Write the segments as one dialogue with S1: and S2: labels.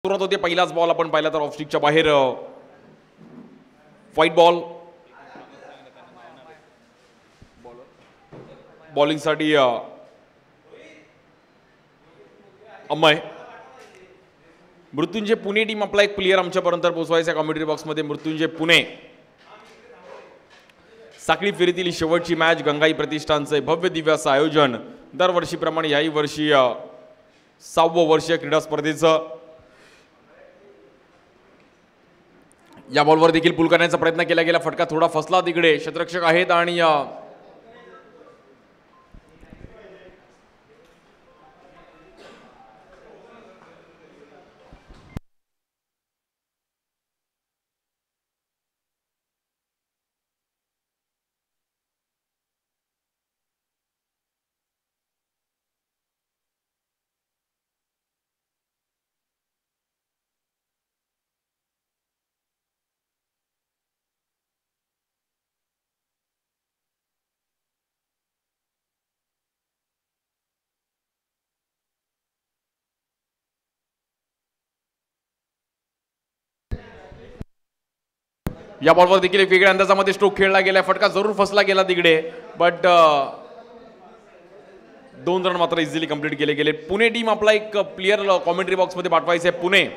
S1: सुरुवात होते. पहिलाच बॉल आपण पाहिला तर ऑफ स्टिकच्या बाहेर व्हाईट बॉल. बॉलिंगसाठी अमय. मृत्युंजय पुणे टीम आपला एक प्लेयर आमच्यापर्यंत पोहोचवायचा कॉमेंट्री बॉक्समध्ये. मृत्युंजय पुणे. साखळी फेरीतील शेवटची मॅच गंगाई प्रतिष्ठानचे भव्य दिव्य असं आयोजन. दरवर्षीप्रमाणे याही वर्षी 6वं वर्षीय क्रीडा स्पर्धेचं. या बॉलवर देखील पुल करण्याचा प्रयत्न केला गेला. फटका थोडा फसला तिकडे. क्षेत्ररक्षक आहेत आणि या बॉलवर देखील एक वेगळ्या अंदाजामध्ये स्ट्रोक खेळला गेला. फटका जरूर फसला गेला तिकडे, बट 2 रन मात्र इझिली कंप्लीट केले गेले. पुणे टीम आपला एक प्लेयर कॉमेंट्री बॉक्समध्ये पाठवायचा आहे. पुणे.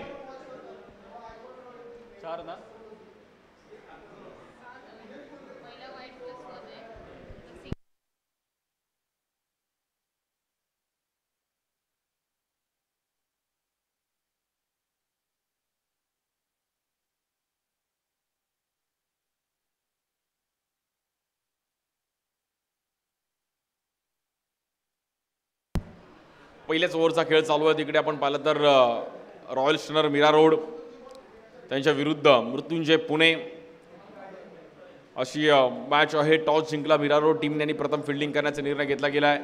S1: पहिल्याच ओव्हरचा खेळ चालू आहे. तिकडे आपण पाहिलं तर रॉयल स्टनर मीरा रोड त्यांच्या विरुद्ध मृत्युंजय पुणे अशी मॅच आहे. टॉस जिंकला मीरा रोड टीमने आणि प्रथम फिल्डिंग करण्याचा निर्णय घेतला गेला आहे.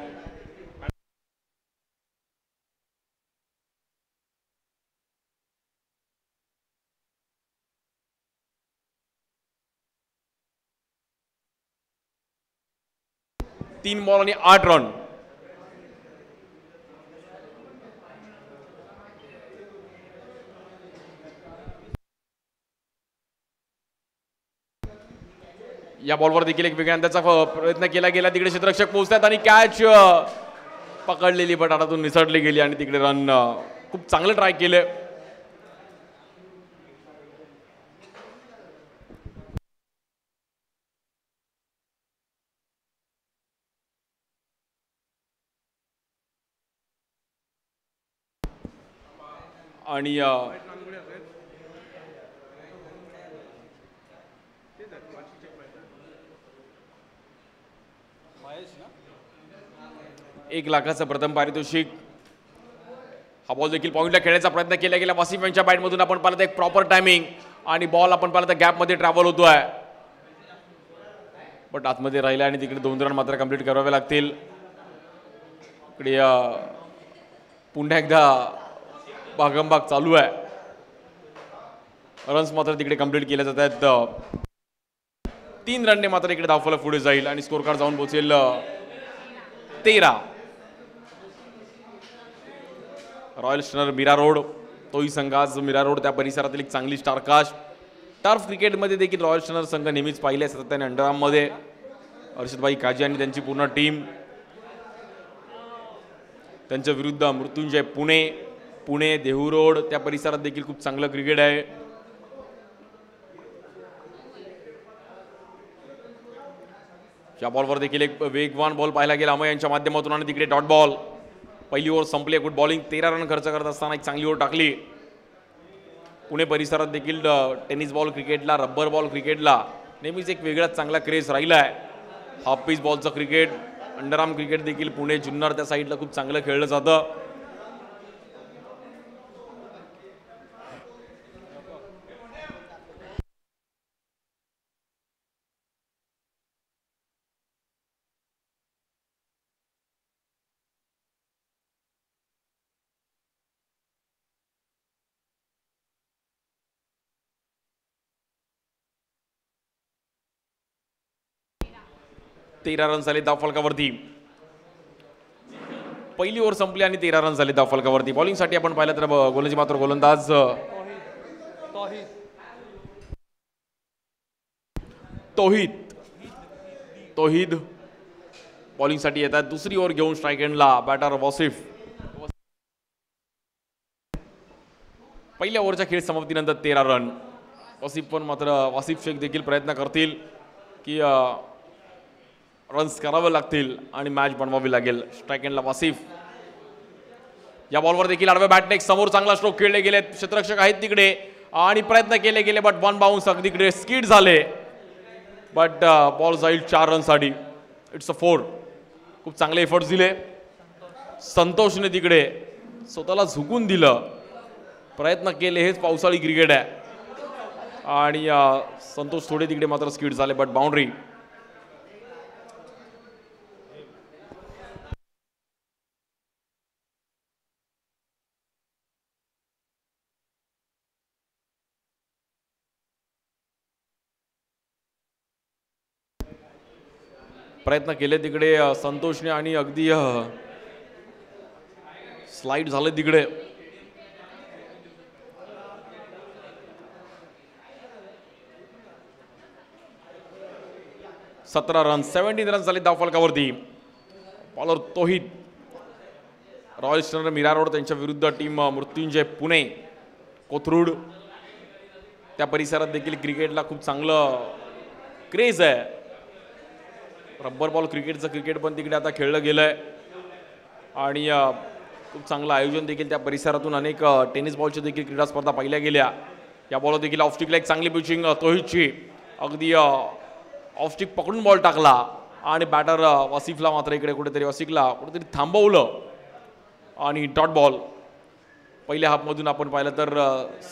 S1: तीन बॉल आणि 8 रन. या बॉलवर देखील एक वेगळ्या अंदाजाचा प्रयत्न केला गेला. तिकडे क्षेत्ररक्षक पोहोचतात आणि कॅच पकडलेली बट हातातून निसटली गेली आणि तिकडे रन खूप चांगलं ट्राय केलं. आणि $1,00,000 प्रथम पारितोषिक. हा बॉल देखील पॉइंटला खेळण्याचा प्रयत्न केला गेला. वसीम यांच्या बॅटमधून आपण पाहिलं एक प्रॉपर टायमिंग आणि बॉल आपण पाहिलं तर गॅपमध्ये ट्रॅव्हल होतोय, बट आतमध्ये राहिला आणि तिकडे 2 रन मात्र कंप्लीट करावे लागतील. इकडे पुन्हा एकदा भागमभाग चालू आहे. रन्स मात्र तिकडे कंप्लीट केले जात आहेत. 3 रनने मात्र इकडे धावफलक पुढे जाईल आणि स्कोर कार्ड जाऊन पोहोचेल 13. रॉयल स्टनर मीरा रोड तोही संघ आज मीरा रोड त्या परिसरातील एक चांगली स्टारकास्ट. टर्फ क्रिकेटमध्ये देखील रॉयल स्टनर संघ नेहमीच पाहिले सातत्याने अंडरआर्ममध्ये. हर्षदभाई काजी आणि त्यांची पूर्ण टीम. त्यांच्या विरुद्ध मृत्युंजय पुणे. पुणे देहू रोड त्या परिसरात देखील खूप चांगलं क्रिकेट आहे. या बॉलवर देखील एक वेगवान बॉल पाहायला गेला अमय यांच्या माध्यमातून आणि तिकडे डॉट बॉल. पहिली ओव्हर संपली. Good bowling. 13 रन खर्च करत असताना एक चांगली ओव्हर टाकली. पुणे परिसरात देखील टेनिस बॉल क्रिकेटला, रब्बर बॉल क्रिकेटला नेहमीच एक वेगळाच चांगला क्रेज राहिला आहे. हाफ पिच बॉलचं क्रिकेट, अंडरआर्म क्रिकेट देखील पुणे जुन्नर त्या साईडला खूप चांगलं खेळलं जातं. तेरा रन झाले धावफलकावरती. पहिली ओव्हर संपली आणि 13 रन झाले धावफलकावरती. बॉलिंगसाठी आपण पाहिलं तर गोलंदाजी मात्र गोलंदाज तौहीद बॉलिंगसाठी येतात. दुसरी ओव्हर घेऊन स्ट्राईक एंडला बॅटर वसिफ. पहिल्या ओव्हरच्या खेळ समाप्तीनंतर 13 रन. वसिफ शेख देखील प्रयत्न करतील की रन्स करावे लागतील आणि मॅच बनवावी लागेल. स्ट्राईक एंडला वसिफ. या बॉलवर देखील आडव्या बॅटने समोर चांगला स्ट्रोक खेळले गेले. क्षेत्ररक्षक आहेत तिकडे आणि प्रयत्न केले गेले बट वन बाउन्स अगदीकडे स्किड झाले. बट बॉल जाईल 4 रनसाठी. It's a 4. खूप चांगले एफर्ट्स दिले संतोषने. तिकडे स्वतःला झुकून दिलं, प्रयत्न केले. हेच पावसाळी क्रिकेट आहे. आणि संतोष थोडे तिकडे मात्र स्किड झाले बट बाउंड्री. प्रयत्न केले तिकडे संतोषने आणि अगदी स्लाइड झाले तिकडे. सतरा रन 17 रन झाले धावफलकावरती. Bowler Tauheed. Royal Challengers Mira Road त्यांच्या विरुद्ध टीम मृत्युंजय पुणे कोथरूड. त्या परिसरात देखील क्रिकेटला खूप चांगलं क्रेज आहे. रब्बर बॉल क्रिकेट पण तिकडे आता खेळलं गेलंय आणि खूप चांगलं आयोजन देखील त्या परिसरातून. अनेक टेनिस बॉलच्या देखील क्रीडा स्पर्धा पाहिल्या गेल्या. या बॉलवर देखील ऑफस्टिकला एक चांगली पिचिंग तौहीदची. अगदी ऑफस्टिक पकडून बॉल टाकला आणि बॅटर वसिफला मात्र इकडे कुठेतरी कुठेतरी थांबवलं आणि डॉट बॉल. पहिल्या हाफमधून आपण पाहिलं तर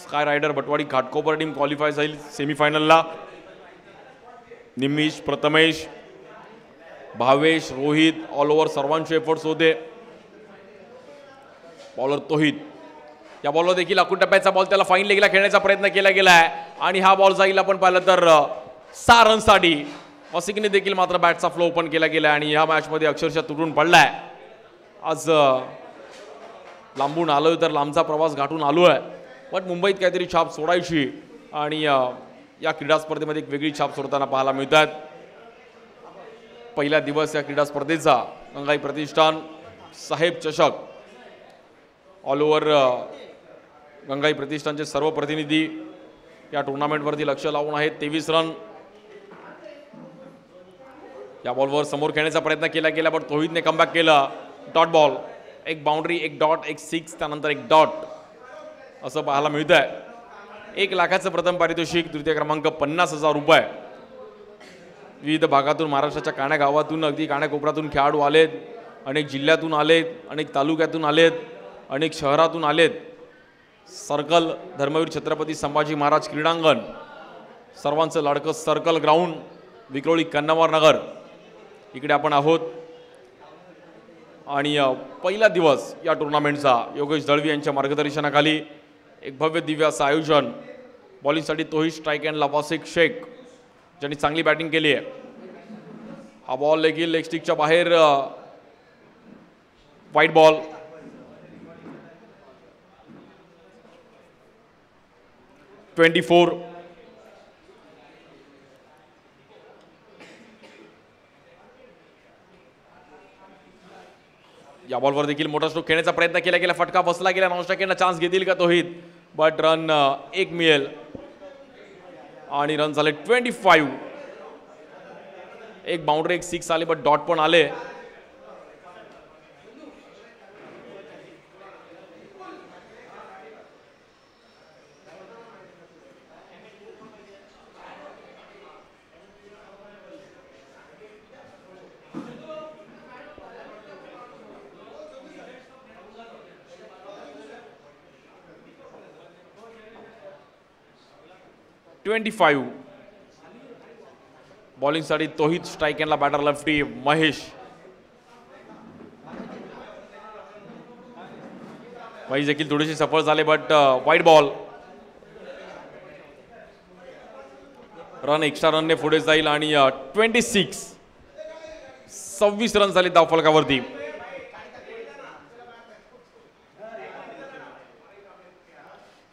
S1: Sky Rider Bhatwadi Ghatkopar team qualify झाली सेमीफायनलला. निमिष, प्रथमेश, भावेश, रोहित ऑल ओव्हर सर्वांचे एफर्ट्स होते. बॉलर तौहीद. या बॉलवर देखील अकूट टप्प्याचा बॉल त्याला फाईन लेगला खेळण्याचा प्रयत्न केला गेलाय आणि हा बॉल जाईल आपण पाहिलं तर 6 रनसाठी. वसिफने देखील मात्र बॅटचा फ्लो ओपन केला गेला आणि ह्या मॅचमध्ये अक्षरशः तुटून पडलाय. आज लांबून आलोय तर लांबचा प्रवास गाठून आलोय बट मुंबईत काहीतरी छाप सोडायची आणि या क्रीडा स्पर्धेमध्ये एक वेगळी छाप सोडताना पाहायला मिळतात. पहिला दिवस या क्रीडा स्पर्धेचा. गंगाई प्रतिष्ठान साहेब चषक. ऑल ओव्हर गंगाई प्रतिष्ठानचे सर्व प्रतिनिधी या टुर्नामेंटवरती लक्ष लावून आहेत. 23 रन. या बॉलवर समोर खेळण्याचा प्रयत्न केला गेला बट तौहीदने कमबॅक केलं. Dot ball. एक बाउंड्री, एक डॉट, एक 6, त्यानंतर एक डॉट असं पाहायला मिळत आहे. 1 लाखाचं प्रथम पारितोषिक. तृतीय क्रमांक 50,000 रुपये. विविध भागातून महाराष्ट्राच्या काण्या गावातून अगदी काण्याकोपऱ्यातून खेळाडू आलेत. अनेक जिल्ह्यातून आलेत, अनेक तालुक्यातून आलेत, अनेक शहरातून आलेत. सर्कल धर्मवीर छत्रपती संभाजी महाराज क्रीडांगण, सर्वांचं लाडकं सर्कल ग्राउंड, विक्रोळी कन्नवार नगर इकडे आपण आहोत. आणि पहिला दिवस या टुर्नामेंटचा योगेश दळवी यांच्या मार्गदर्शनाखाली एक भव्य दिव्य असं आयोजन. बॉलिंगसाठी तौहीद. स्ट्राईक एंडला वसिफ शेख ज्यांनी चांगली बॅटिंग केली आहे. हा बॉल देखील लेग स्टिकच्या बाहेर. White ball. या बॉलवर देखील मोठा स्ट्रोक खेळण्याचा प्रयत्न केला गेला. फटका बसला गेला. नॉनस्ट्राईकरला चान्स घेतील का तौहीद बट रन 1 मिळेल आणि रन झाले 25. एक बाउंड्री, एक 6 आले बट डॉट पण आले. बॉलिंगसाठी तौहीद. स्ट्राईक एंडला बॅटर लेफ्टी महेश. देखील थोडीशी सफळ झाले but white ball. Run extra रनने पुढे जाईल आणि 26 रन झाले धावफलकावरती.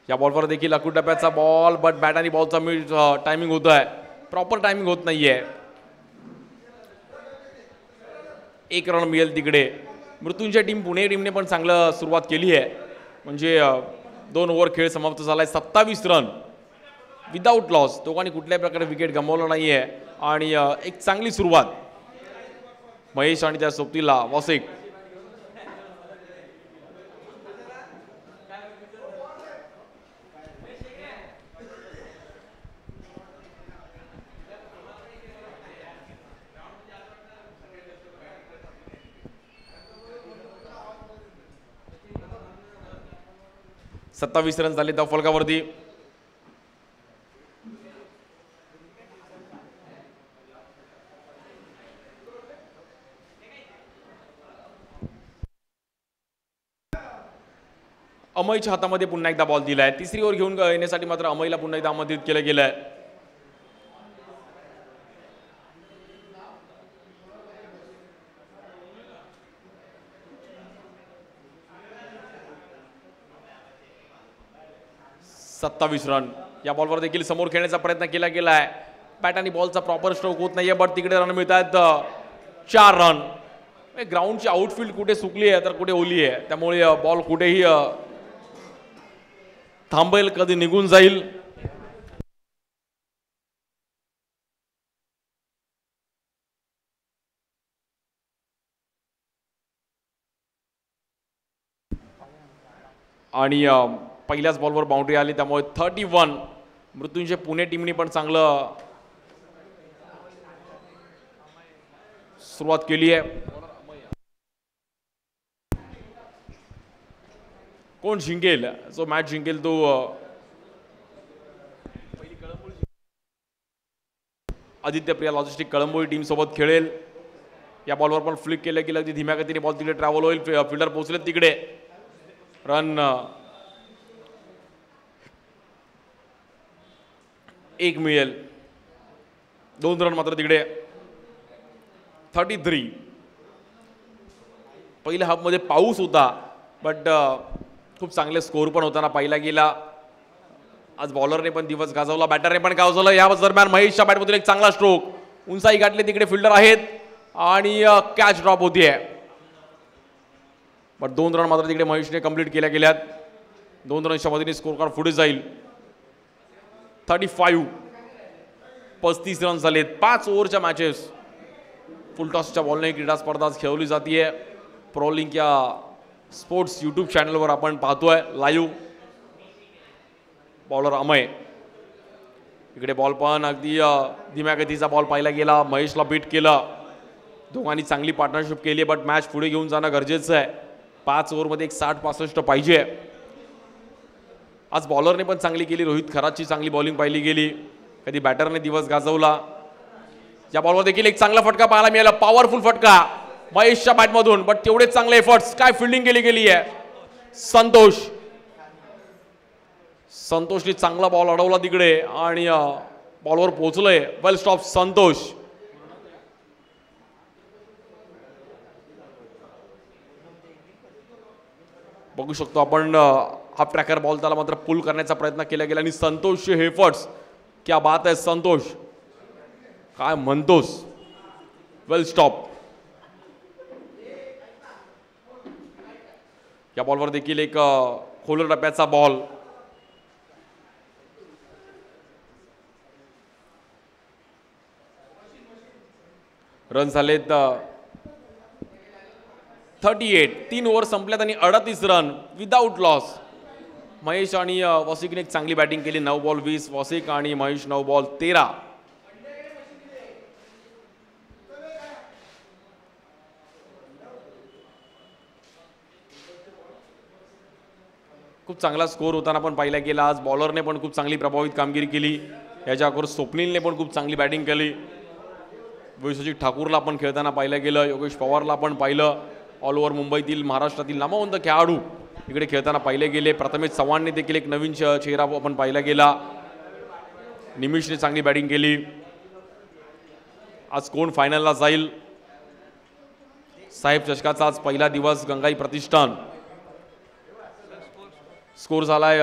S1: या बॉलवर देखील अकूट टप्प्याचा बॉल, बट बॅट आणि बॉलचा मिड टायमिंग होत आहे, प्रॉपर टायमिंग होत नाहीये. 1 रन मिळेल तिकडे. मृत्युंजय टीम पुणे टीमने पण चांगलं सुरुवात केली आहे. म्हणजे 2 ओव्हर खेळ समाप्त झालाय. 27 रन विदाऊट लॉस. दोघांनी कुठल्याही प्रकारे विकेट गमावलं नाहीये आणि एक चांगली सुरुवात. महेश आणि त्या सोबतीला वॉसिक. सत्तावीस रन झाले त्या फलकावरती. अमयच्या हातामध्ये पुन्हा एकदा बॉल दिलाय. तिसरी ओव्हर घेऊन येण्यासाठी मात्र अमयला पुन्हा एकदा आमंत्रित केलं गेलंय. सत्तावीस रन. या बॉलवर देखील समोर खेळण्याचा प्रयत्न केला गेलाय. बॅट आणि बॉलचा प्रॉपर स्ट्रोक होत नाहीये, बट तिकडे रन मिळत आहेत 4 रन. ग्राउंडची आउटफील्ड कुठे सुकली आहे तर कुठे ओली आहे, त्यामुळे बॉल कुठेही थांबेल, कधी निघून जाईल. आणि पहिल्याच बॉलवर बाउंड्री आली, त्यामुळे 31. मृत्युंजय पुणे टीमने पण चांगलं सुरुवात केली आहे. कोण जिंकेल, जो मॅच जिंकेल तो आदित्य प्रिया लॉजिस्टिक कळंबोळी टीम सोबत खेळेल. या बॉलवर पण फ्लिक केलं गेलं, अगदी धीम्या गतीने बॉल तिकडे ट्रॅव्हल होईल. फिल्डर पोहोचले तिकडे. रन 1 मिळेल. 2 रन मात्र तिकडे. 33. पहिल्या हाफमध्ये पाऊस होता, बट खूप चांगले स्कोर पण होताना पाहिला गेला. आज बॉलरने पण दिवस गाजवला, बॅटरने पण गाजवलं. या दरम्यान महेशच्या बॅटमधून एक चांगला स्ट्रोक. उंचाई गाठली, तिकडे फिल्डर आहेत आणि कॅच ड्रॉप होतीये. बट 2 रन मात्र तिकडे महेशने कंप्लीट केल्या गेल्यात. 2 रनच्या मदतीने स्कोर कार्ड पुढे जाईल. 35. 35 रन झालेत. 5 ओव्हरच्या मॅचेस. फुलटॉसच्या बॉलने क्रीडा स्पर्धा खेळवली जाते. प्रोलिंक या स्पोर्ट्स यूट्यूब चॅनलवर आपण पाहतोय लाईव्ह. बॉलर अमय. इकडे बॉल पण अगदी धीम्या गतीचा बॉल पाहिला गेला. महेशला बीट केलं. दोघांनी चांगली पार्टनरशिप केली, बट मॅच पुढे घेऊन जाणं गरजेचं आहे. 5 ओव्हरमध्ये एक 60-65 पाहिजे. आज बॉलरने पण चांगली केली. रोहित खराची चांगली बॉलिंग पाहिली गेली. कधी बॅटरने दिवस गाजवला. या बॉलवर देखील एक चांगला फटका पाहायला मिळाला. पॉवरफुल फटका महेशच्या बॅटमधून, बट तेवढेच चांगले एफर्ट्स. काय फिल्डिंग केली गेली आहे. संतोषने चांगला बॉल अडवला तिकडे आणि बॉलवर पोहोचलोय. वेल स्टॉप संतोष. बघू शकतो आपण हाफ ट्रॅकर बॉल त्याला मात्र पुल करण्याचा प्रयत्न केला गेला आणि संतोषचे हे एफर्ट्स. क्या बात आहे संतोष, काय म्हणतोस. वेल स्टॉप. या बॉलवर देखील एक खोलर टप्प्याचा बॉल. रन झालेत 38. 3 ओव्हर संपल्यात आणि 38 रन विदाऊट लॉस. महेश आणि वॉसिकने एक चांगली बॅटिंग केली. 9 बॉल 20. वॉसिक आणि महेश 9 बॉल 13. खूप चांगला स्कोर होताना पण पाहिला गेला. आज बॉलरने पण खूप चांगली प्रभावित कामगिरी केली. याच्या अगोदर स्वप्नीलने पण खूप चांगली बॅटिंग केली. विश्वजित ठाकूरला पण खेळताना पाहिलं गेलं. योगेश पवारला पण पाहिलं. ऑल ओव्हर मुंबईतील महाराष्ट्रातील नामवंत खेळाडू इकडे खेळताना पाहिले गेले. प्रथमेश चव्हाणने देखील एक नवीन चेहरा आपण पाहिला गेला. निमिषने चांगली बॅटिंग केली. आज कोण फायनलला जाईल. साहेब चषकाचा आज पहिला दिवस. गंगाई प्रतिष्ठान. स्कोर झालाय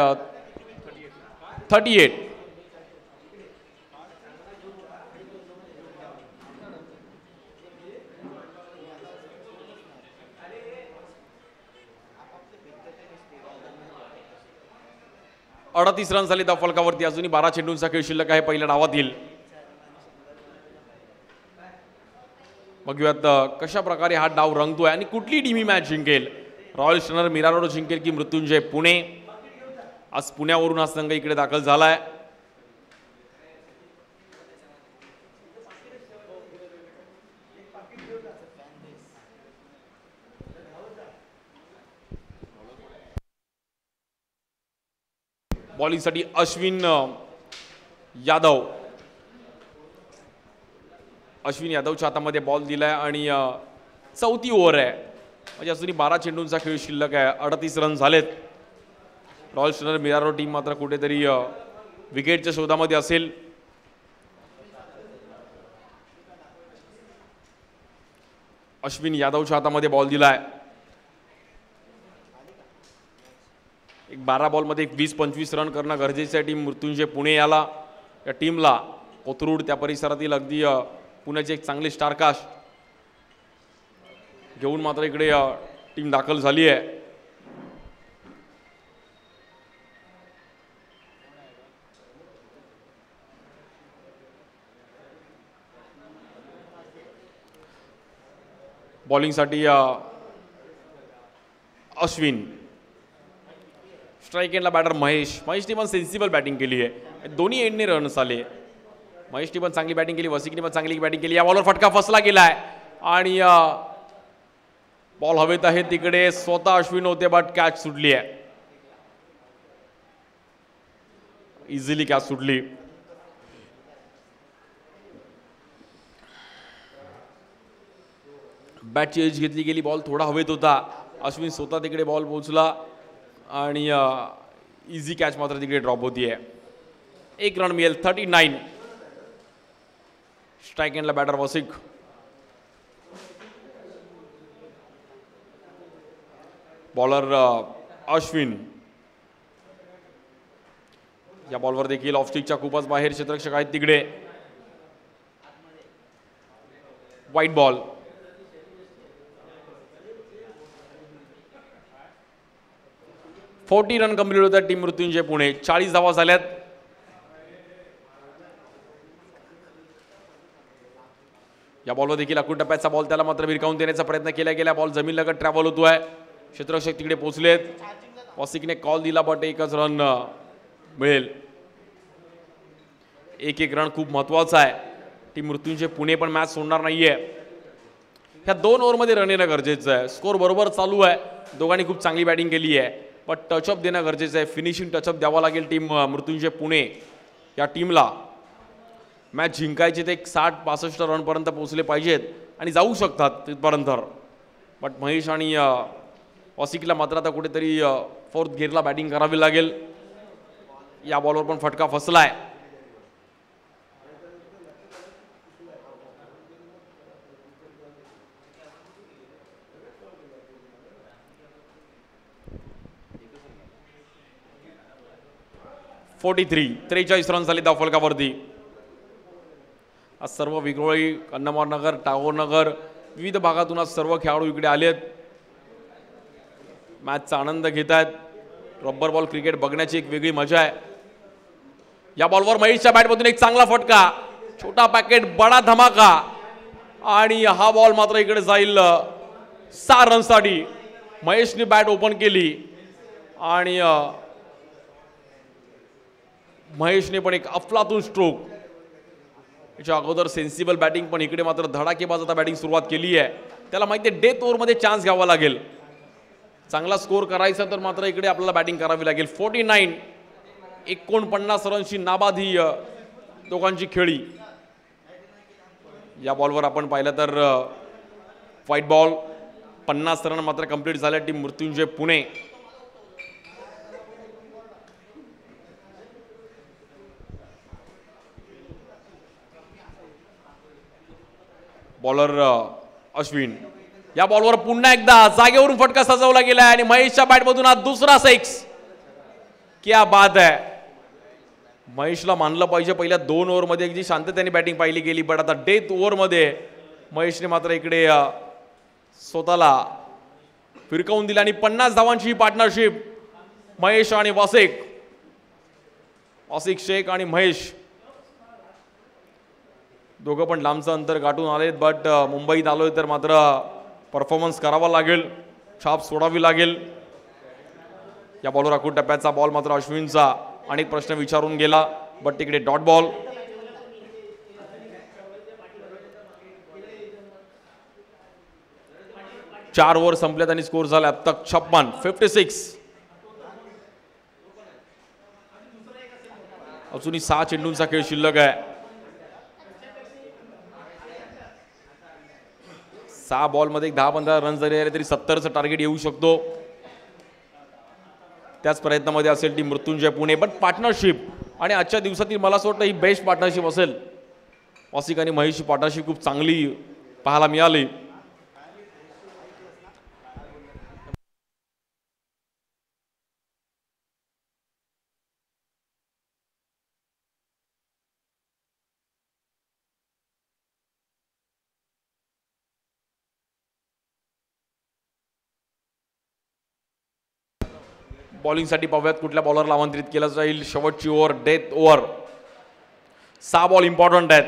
S1: 38. रन झाले त्या फलकावरती. अजूनही 12 चेंडूंचा खेळ शिल्लक आहे पहिल्या डावातील. बघूयात कशा प्रकारे हा डाव रंगतोय आणि कुठली टीम ही मॅच जिंकेल. रॉयल चॅलेंजर मिरारोड जिंकेल की मृत्युंजय पुणे. आज पुण्यावरून हा संघ इकडे दाखल झालाय. बॉलिंगसाठी अश्विन यादव. अश्विन यादवच्या हातामध्ये बॉल दिलाय आणि चौथी ओव्हर आहे. म्हणजे अजूनही 12 चेंडूंचा खेळ शिल्लक आहे. 38 रन झालेत. रॉयल चॅलेंजर मिरारो टीम मात्र कुठेतरी विकेटच्या शोधामध्ये असेल. अश्विन यादवच्या हातामध्ये बॉल दिलाय. एक 12 बॉलमध्ये 20-25 रन करणं गरजेचं आहे टीम मृत्युंजय पुणे याला. या टीमला कोथरूड त्या परिसरातील अगदी पुण्याचे एक चांगले स्टारकास्ट घेऊन मात्र इकडे टीम दाखल झाली आहे. बॉलिंगसाठी अश्विन. स्ट्राईक एंडला बॅटर महेशने पण सेन्सिबल बॅटिंग केली आहे. दोन्ही एंडने रन्स आले. महेशने पण चांगली बॅटिंग केली, वसिकने पण चांगली बॅटिंग केली. या बॉलवर फटका फसला गेलाय आणि बॉल हवेत आहे तिकडे स्वतः अश्विन होते बट कॅच सुटली आहे. इझिली कॅच सुटली. बॅटची एज घेतली गेली. बॉल थोडा हवेत होता. अश्विन स्वतः तिकडे बॉल पोहोचला आणि इझी कॅच मात्र तिकडे ड्रॉप होतीये. 1 रन मिळेल. 39. स्ट्राईक एंडला बॅटर वसिक. बॉलर अश्विन. या बॉलवर देखील ऑफस्टिकच्या खूपच बाहेर क्षेत्ररक्षक आहेत तिकडे. White ball. Forty run complete होतात टीम मृत्युंजय पुणे. 40 धावा झाल्यात. या बॉलवर देखील अकूट टप्प्याचा बॉल त्याला मात्र भिरकावून देण्याचा प्रयत्न केला गेला. बॉल जमीन लगत ट्रॅव्हल होतोय. क्षेत्ररक्षक तिकडे पोहोचलेत. वॉसिकने कॉल दिला बट एकच रन मिळेल. 1-1 रन खूप महत्वाचा आहे. टीम मृत्युंजय पुणे पण मॅच सोडणार नाहीये. ह्या 2 ओव्हरमध्ये रन येणं गरजेचं आहे. स्कोर बरोबर चालू आहे. दोघांनी खूप चांगली बॅटिंग केली आहे पण टचअप देणं गरजेचं आहे. फिनिशिंग टचअप द्यावा लागेल टीम मृत्युंजय पुणे या टीमला. मॅच जिंकायची ते 60-65 रनपर्यंत पोहोचले पाहिजेत आणि जाऊ शकतात तिथपर्यंत. बट महेश आणि वॉसिकला मात्र आता कुठेतरी 4th गिअरला बॅटिंग करावी लागेल. या बॉलवर पण फटका फसलाय. त्रेचाळीस रन झाले धाव फलकावरती. आज सर्व विक्रोळी, कन्नमार नगर, टागोर नगर विविध भागातून आज सर्व खेळाडू इकडे आलेत. मॅचचा आनंद घेत आहेत. रब्बर बॉल क्रिकेट बघण्याची एक वेगळी मजा आहे. या बॉलवर महेशच्या बॅटमधून एक चांगला फटका. छोटा पॅकेट बडा धमाका आणि हा बॉल मात्र इकडे जाईल 6 रनसाठी. महेशने बॅट ओपन केली आणि महेशने पण एक अफलातून स्ट्रोक. याच्या अगोदर सेन्सिबल बॅटिंग पण इकडे मात्र धडाकेबाज आता बॅटिंग सुरुवात केली आहे. त्याला माहिती आहे डेथ ओव्हरमध्ये चान्स घ्यावा लागेल. चांगला स्कोर करायचा तर मात्र इकडे आपल्याला बॅटिंग करावी लागेल. 49 49 रनची नाबाद ही दोघांची खेळी. या बॉलवर आपण पाहिलं तर व्हाईट बॉल. 50 रन मात्र कंप्लीट झाल्या टीम मृत्युंजय पुणे. बॉलर अश्विन. या बॉलवर पुन्हा एकदा जागेवरून फटका सजवला गेलाय आणि महेशच्या बॅटमधून हा दुसरा 6. क्या बात आहे. महेशला मानलं पाहिजे, पहिल्या 2 ओव्हरमध्ये अगदी शांततेने बॅटिंग पाहिली गेली, पण आता डेथ ओव्हरमध्ये महेशने मात्र इकडे स्वतःला फिरकावून दिला आणि 50 धावांची ही पार्टनरशिप महेश आणि वासिक शेख आणि महेश दोघं पण लांबचं अंतर गाठून आलेत, बट मुंबईत आलोय तर मात्र परफॉर्मन्स करावा लागेल, छाप सोडावी लागेल. या बॉलवर राखून टप्प्याचा बॉल मात्र अश्विनचा अनेक प्रश्न विचारून गेला, बट तिकडे डॉट बॉल. चार ओव्हर संपल्यात आणि स्कोर झाला अब तक 56. अजूनही 6 चेंडूंचा खेळ शिल्लक आहे. 6 बॉलमध्ये 10-15 रन जरी आले तरी 70चं टार्गेट येऊ शकतो. त्याच प्रयत्नामध्ये असेल team Mrityunjay Pune, but partnership आणि आजच्या दिवसातील मला असं वाटतं ही बेस्ट पार्टनरशिप असेल. वासिक आणि महेशची पार्टनरशिप खूप चांगली पाहायला मिळाली. बॉलिंगसाठी पाहूयात कुठल्या बॉलरला आमंत्रित केलं जाईल. शेवटची over, death over. 6 ball important आहेत.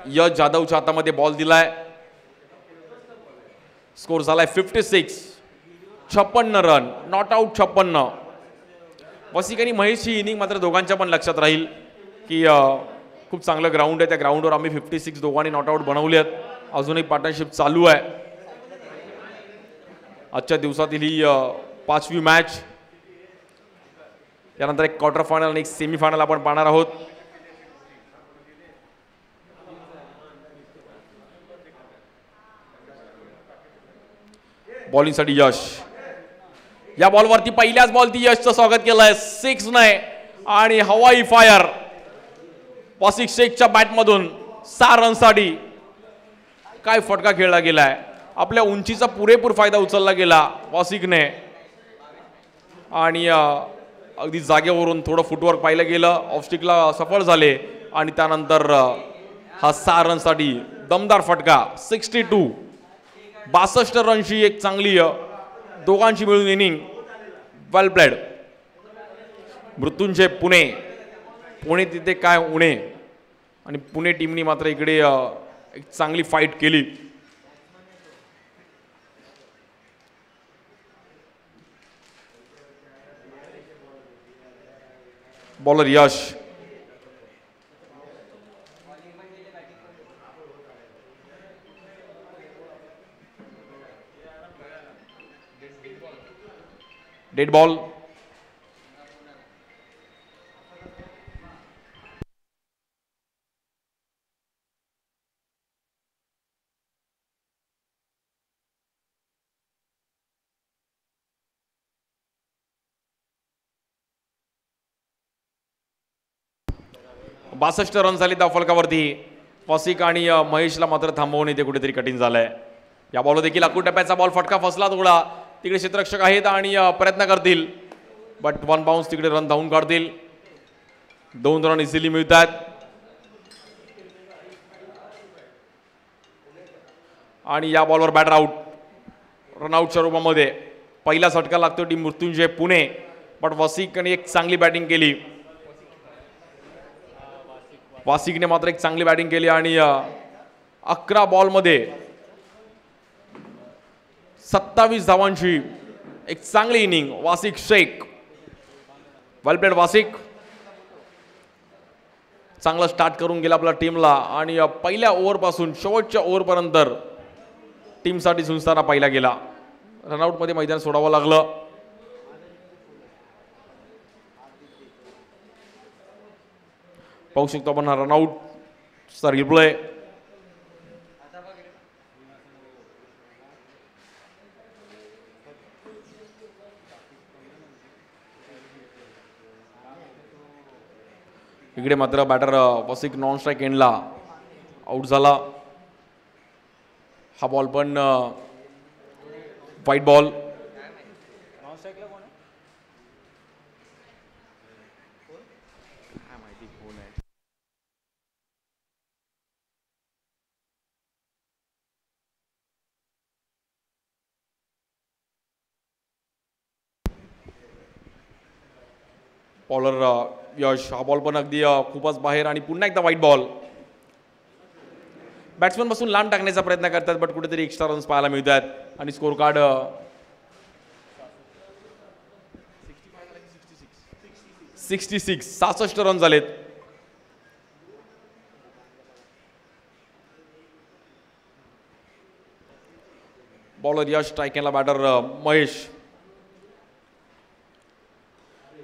S1: यश जाधवच्या हातामध्ये बॉल दिलाय. स्कोर झालाय 56. 56 रन, नॉट आउट 56. वासिक आणि महेशची इनिंग मात्र दोघांच्या पण लक्षात राहील की खूप चांगलं ग्राउंड आहे, त्या ग्राउंडवर आम्ही 56 दोघांनी नॉट आउट बनवले आहेत. अजूनही पार्टनरशिप चालू आहे. आजच्या दिवसातील ही 5वी मॅच. त्यानंतर एक क्वार्टर फायनल आणि एक सेमीफायनल आपण पाहणार आहोत. बॉलिंगसाठी यश. या बॉलवरती पहिल्याच बॉलती यशचं स्वागत केलंय. 6 नाही आणि हवाई फायर वासिक शेखच्या बॅटमधून 6 रनसाठी. काय फटका खेळला गेलाय. आपल्या उंचीचा पुरेपूर फायदा उचलला गेला वासिकने आणि अगदी जागेवरून थोडं फुटवर्क पाहिलं गेलं. ऑफस्टिकला सफल झाले आणि त्यानंतर हा 6 रनसाठी दमदार फटका. 62. 62 रनची एक चांगली दोघांची मिळून इनिंग. वेल प्लेड. मृत्युंजय पुणे तिथे काय उणे आणि पुणे टीमनी मात्र इकडे एक चांगली फाईट केली. बॉलर यश. Dead ball. बासष्ट रन झाले त्या फलकावरती. वासिक आणि महेशला मात्र थांबवणे ते कुठेतरी कठीण झालंय. या बॉल देखील आखूड टप्प्याचा बॉल. फटका फसला थोडा. तिकडे क्षेत्ररक्षक आहेत आणि प्रयत्न करतील, बट 1 बाउन्स तिकडे रन धावून काढतील. 2 रन इझिली मिळतात. आणि या बॉलवर बॅटर आउट. रनआउटच्या रूपामध्ये पहिला झटका लागतो टीम मृत्युंजय पुणे, बट वासिकने एक चांगली बॅटिंग केली. वासिकने मात्र एक चांगली बॅटिंग केली आणि 11 बॉलमध्ये 27 धावांची एक चांगली इनिंग. वासिक शेख. वेल प्लेड वासिक. चांगला स्टार्ट करून गेला आपल्या टीमला आणि पहिल्या ओव्हरपासून शेवटच्या ओव्हरपर्यंत टीमसाठी झुंजताना पाहिला गेला. रनआउटमध्ये मैदान सोडावं लागलं. पाहू शकतो आपण हा रनआउट चा रिप्ले. इकडे मात्र बॅटर वासिक नॉन स्ट्राईक एंडला आउट झाला. हा बॉल पण व्हाईट बॉल. माहिती कोण आहे. बॉलर यश, हा बॉल पण अगदी खूपच बाहेर आणि पुन्हा एकदा वाईट बॉल. बॅट्समन पासून लांब टाकण्याचा प्रयत्न करतात बट कुठेतरी एक्स्ट्रा रन्स पाहायला मिळतात आणि स्कोर कार्ड 66 रन झालेत. बॉलर यश, स्ट्राईक केला बॅटर महेश.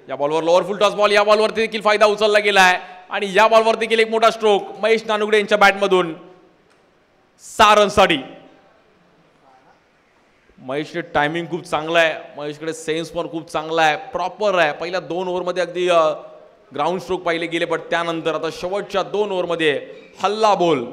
S1: या बॉलवर लोअर फुल टॉस बॉल, या बॉलवरती देखील फायदा उचलला गेला आहे आणि या बॉलवर देखील एक मोठा स्ट्रोक महेश नानुगडे यांच्या बॅटमधून 6 रनसाठी. महेशचे टायमिंग खूप चांगलं आहे, महेशकडे सेन्स पण खूप चांगला आहे, प्रॉपर आहे. पहिल्या 2 ओव्हरमध्ये अगदी ग्राउंड स्ट्रोक पाहिले गेले पण त्यानंतर आता शेवटच्या 2 ओव्हरमध्ये हल्ला बॉल.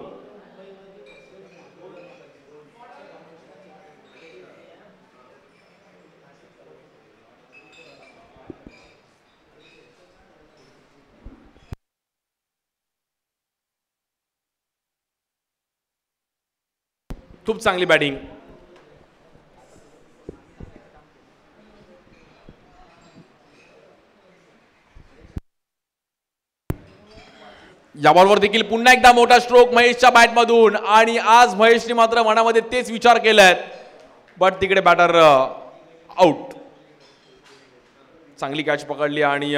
S1: खूप चांगली बॅटिंग. या बॉलवर देखील पुन्हा एकदा मोठा स्ट्रोक महेशच्या बॅटमधून आणि आज महेशने मात्र मनामध्ये तेच विचार केलेत बट तिकडे बॅटर आउट. चांगली कॅच पकडली आणि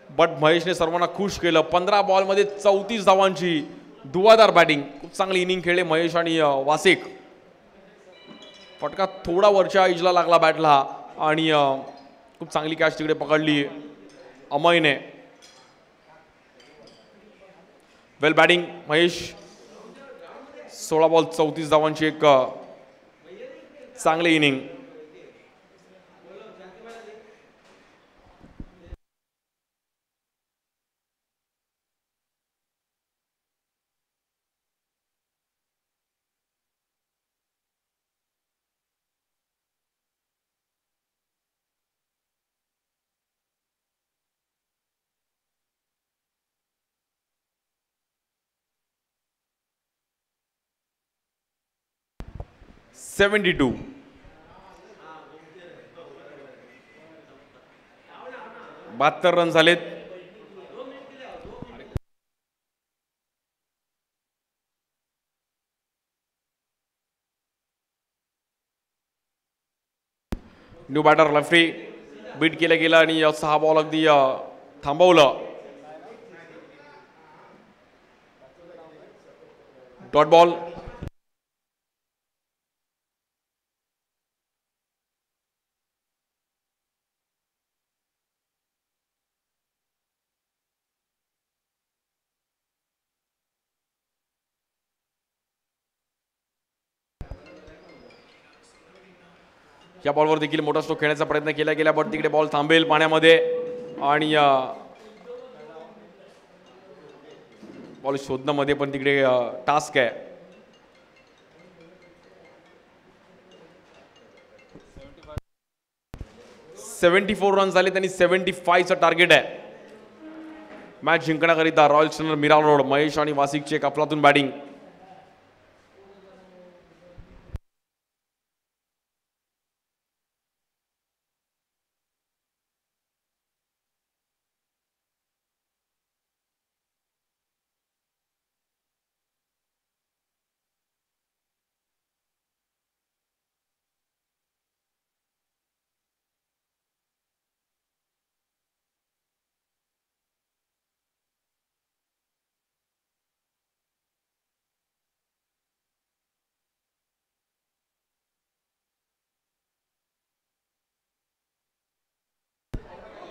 S1: बट महेशने सर्वांना खुश केलं. 15 बॉलमध्ये 34 धावांची धुवाधार बॅटिंग. खूप चांगली इनिंग खेळले महेश आणि वासिक. फटका थोडा वरच्या इजला लागला बॅटला आणि खूप चांगली कॅच तिकडे पकडली अमयने. वेल बॅटिंग महेश. 16 बॉल 34 धावांची एक चांगली इनिंग. $72. बहात्तर रन झालेत. न्यू बॅटर लफ्री बीट केलं गेलं आणि 6 बॉल अगदी थांबवलं. Dot ball. या बॉलवर देखील मोठा स्ट्रोक खेळण्याचा प्रयत्न केला गेला बट तिकडे बॉल थांबेल पाण्यामध्ये आणि बॉल शोधण्यामध्ये पण तिकडे टास्क आहे. 74 रन झाले त्यांनी 75चं टार्गेट आहे. मॅच जिंकण्याकरिता Royal Challenger Mira Road Mahesh आणि वासिकचे अफलातून बॅटिंग.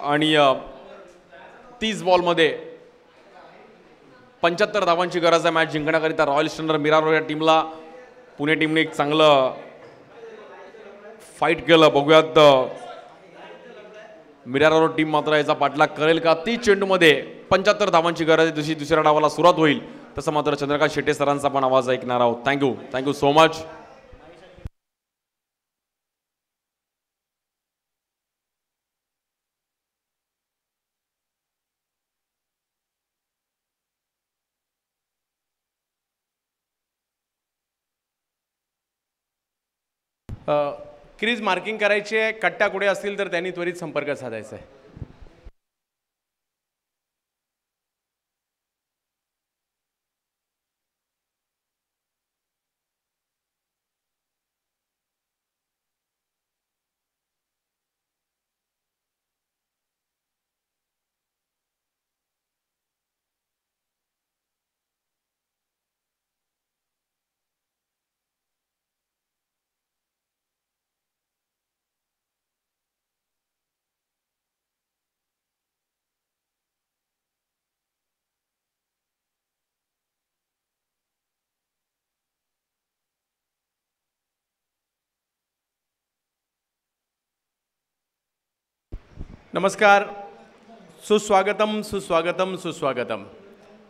S1: आणि 30 बॉलमध्ये 75 धावांची गरज आहे मॅच जिंकण्याकरिता रॉयल चॅलेंजर मीरा रोड या टीमला. पुणे टीमने एक चांगलं फाईट केलं. बघूयात मीरा रोड टीम मात्र याचा पाठलाग करेल का. 30 चेंडूमध्ये 75 धावांची गरज आहे. जशी दुसऱ्या डावाला सुरुवात होईल तसं मात्र चंद्रकांत शेट्टे सरांचा पण आवाज ऐकणार आहोत. Thank you so much.
S2: Crease marking करायची आहे, कट्टा कुठे असतील तर त्यांनी त्वरित संपर्क साधायचा आहे. नमस्कार, सुस्वागतम सुस्वागतम सुस्वागतम.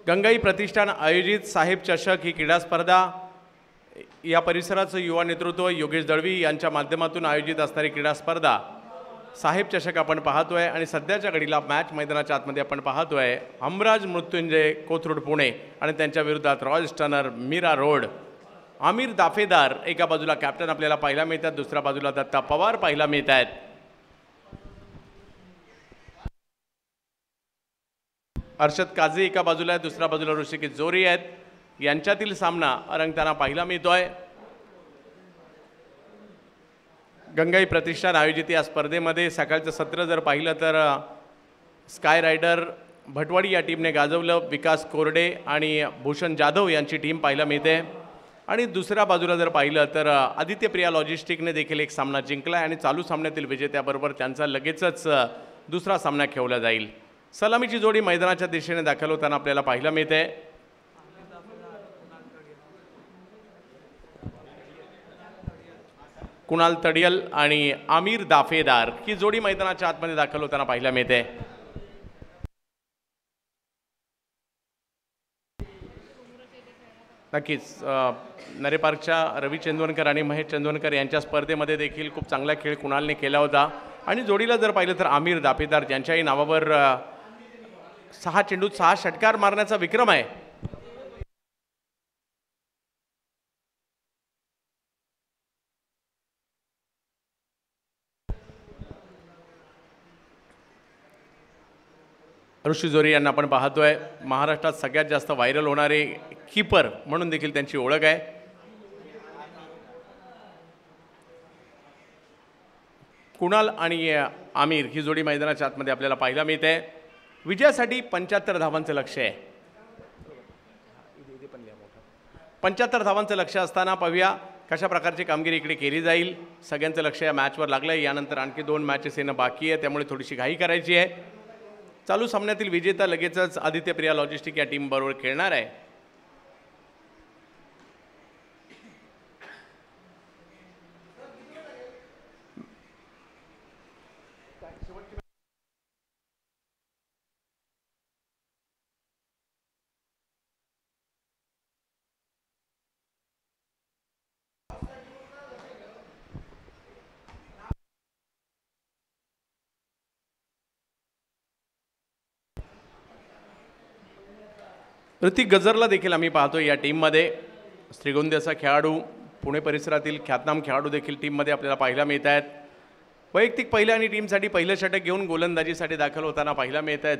S2: गंगाई प्रतिष्ठान आयोजित साहेब चषक ही क्रीडा स्पर्धा या परिसराचं युवा नेतृत्व योगेश दळवी यांच्या माध्यमातून आयोजित असणारी क्रीडा स्पर्धा साहेब चषक आपण पाहतोय. आणि सध्याच्या घडीला मॅच मैदानाच्या आतमध्ये आपण पाहतोय हमराज मृत्युंजय कोथरूड पुणे आणि त्यांच्या विरोधात Royal Stunner Mira Road. Aamir Dafedar एका बाजूला कॅप्टन आपल्याला पाहायला मिळतात, दुसऱ्या बाजूला दत्ता पवार पाहायला मिळत आहेत. अर्षद काझी एका बाजूला आहे, दुसऱ्या बाजूला ऋषिकेश जोरी आहेत. यांच्यातील सामना रंगताना पाहायला मिळतोय. गंगाई प्रतिष्ठान आयोजित या स्पर्धेमध्ये सकाळचं सत्र जर पाहिलं तर स्काय रायडर भटवाडी या टीमने गाजवलं. विकास कोरडे आणि भूषण जाधव यांची टीम पाहायला मिळते. आणि दुसऱ्या बाजूला जर पाहिलं तर आदित्य प्रिया लॉजिस्टिकने देखील एक सामना जिंकला आहे आणि चालू सामन्यातील विजेत्याबरोबर त्यांचा लगेचच दुसरा सामना खेळला जाईल. सलामीची जोडी मैदानाच्या दिशेने दाखल होताना आपल्याला पाहायला मिळते. कुणाल तडियल आणि आमिर दाफेदार ही जोडी मैदानाच्या आतमध्ये दाखल होताना पाहायला मिळते. नक्कीच नरे पार्कच्या रवी चंदवनकर आणि महेश चंदवनकर यांच्या स्पर्धेमध्ये देखील खूप चांगला खेळ कुणालने केला होता. आणि जोडीला जर पाहिलं तर आमिर दाफेदार ज्यांच्याही नावावर 6 चेंडूत 6 षटकार मारण्याचा विक्रम आहे. ऋषी जोरी यांना आपण पाहतोय. महाराष्ट्रात सगळ्यात जास्त व्हायरल होणारे कीपर म्हणून देखील त्यांची ओळख आहे. कुणाल आणि आमिर ही जोडी मैदानाच्या आतमध्ये आपल्याला पाहायला मिळते. विजयासाठी 75 धावांचं लक्ष आहे. 75 धावांचं लक्ष असताना पाहूया कशा प्रकारची कामगिरी इकडे केली जाईल. सगळ्यांचं लक्ष या मॅचवर लागलं आहे. यानंतर आणखी 2 मॅचेस येणं बाकी आहे, त्यामुळे थोडीशी घाई करायची आहे. चालू सामन्यातील विजेता लगेचच आदित्य प्रिया लॉजिस्टिक या टीम बरोबर खेळणार आहे. ऋतिक गजरला देखील आम्ही पाहतो या टीममध्ये. श्रीगोंद्याचा खेळाडू, पुणे परिसरातील ख्यातनाम खेळाडू देखील टीममध्ये आपल्याला पाहायला मिळत आहेत. वैयक्तिक पहिल्या आणि टीमसाठी पहिलं षटक घेऊन गोलंदाजीसाठी दाखल होताना पाहायला मिळत आहेत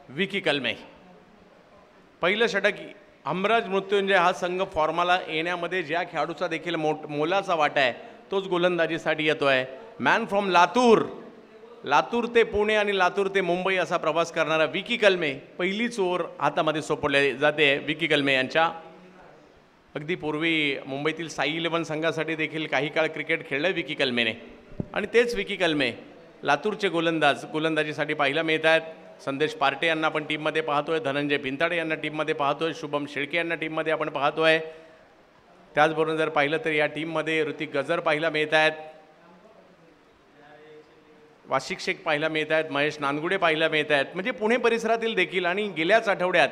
S2: विकी कलमे. पहिलं षटक हमराज मृत्युंजय हा संघ फॉर्माला येण्यामध्ये ज्या खेळाडूचा देखील मोलाचा वाटा आहे तोच गोलंदाजीसाठी येतोय. मॅन फ्रॉम लातूर, लातूर ते पुणे आणि लातूर ते मुंबई असा प्रवास करणारा विकी कलमे पहिलीच ओव्हर हातामध्ये सोपवले जाते. विकी कलमे यांच्या अगदी पूर्वी मुंबईतील साई 11 संघासाठी देखील काही काळ क्रिकेट खेळलं विकी कलमेने. आणि तेच विकी कलमे लातूरचे गोलंदाजीसाठी पाहायला मिळत आहेत. संदेश पार्टे यांना आपण टीममध्ये पाहतोय. धनंजय भिंताडे यांना टीममध्ये पाहतोय. शुभम शेळके यांना टीममध्ये आपण पाहतोय. त्याचबरोबर जर पाहिलं तर या टीममध्ये ऋतिक गजर पाहायला मिळत आहेत. वाशिक शेख पाहायला मिळत आहेत. महेश नानगुडे पाहायला मिळत आहेत. म्हणजे पुणे परिसरातील देखील. आणि गेल्याच आठवड्यात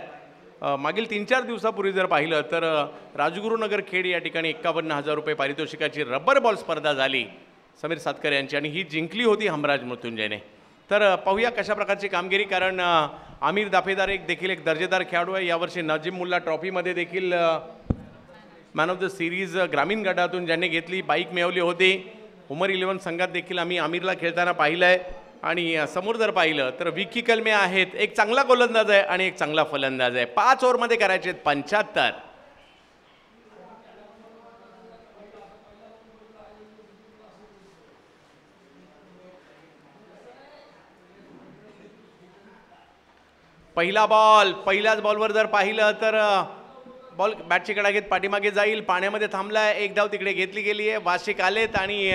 S2: मागील 3-4 दिवसापूर्वी जर पाहिलं तर राजगुरुनगर खेड या ठिकाणी 51,000 रुपये पारितोषिकाची रबर बॉल स्पर्धा झाली समीर सातकर यांची आणि ही जिंकली होती हमराज मृत्युंजयने. तर पाहूया कशा प्रकारची कामगिरी. कारण आमिर दाफेदार देखील एक दर्जेदार खेळाडू आहे. यावर्षी नजीम मुल्ला ट्रॉफीमध्ये देखील मॅन ऑफ द सिरीज ग्रामीण गटातून ज्यांनी घेतली, बाईक मिळवली होती. उमर 11 संघात देखील आम्ही आमिरला खेळताना पाहिलं आहे. आणि समोर जर पाहिलं तर विकी कलमे आहेत, एक चांगला गोलंदाज आहे आणि एक चांगला फलंदाज आहे. 5 ओव्हरमध्ये करायचे 75. पहिला बॉल, पहिल्याच बॉलवर जर पाहिलं तर बॉल बॅटची कडा घेत पाठीमागे जाईल, पाण्यामध्ये थांबलाय, एक धाव तिकडे घेतली गेली आहे. वाशिक आलेत आणि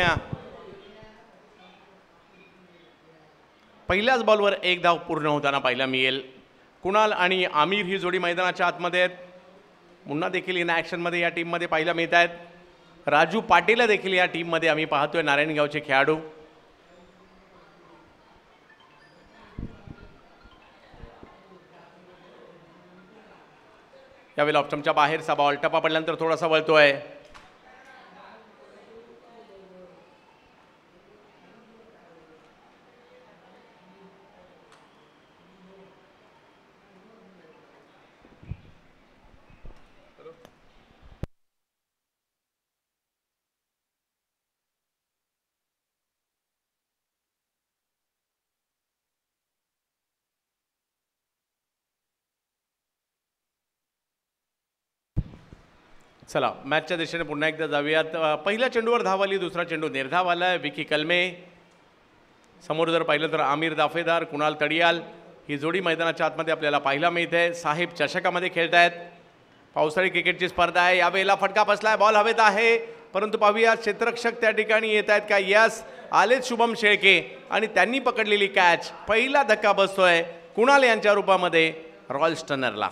S2: पहिल्याच बॉलवर एक धाव पूर्ण होताना पाहायला मिळेल. कुणाल आणि आमिर ही जोडी मैदानाच्या आतमध्ये आहेत. मुन्ना देखील इन ॲक्शनमध्ये या टीममध्ये पाहायला मिळत आहेत. राजू पाटील देखील या टीममध्ये आम्ही पाहतोय, नारायणगावचे खेळाडू. यावेळेला ऑप्शनच्या बाहेरचा बॉल, टप्पा पडल्यानंतर थोडासा वळतोय. चला मॅचच्या दिशेने पुन्हा एकदा जाऊयात. पहिल्या चेंडूवर धाव आली, दुसरा चेंडू निर्धाव आला. विकी कलमे समोर जर पाहिलं तर आमिर दाफेदार, कुणाल तडियाल ही जोडी मैदानाच्या आतमध्ये आपल्याला पाहायला मिळते. साहेब चषकामध्ये खेळत आहेत. पावसाळी क्रिकेटची स्पर्धा आहे. यावेळेला फटका बसलाय, बॉल हवेत आहे, परंतु पाहूया क्षेत्ररक्षक त्या ठिकाणी येत आहेत का. यस, आलेत शुभम शेळके आणि त्यांनी पकडलेली कॅच. पहिला धक्का बसतोय कुणाल यांच्या रूपामध्ये रॉयल स्टनरला.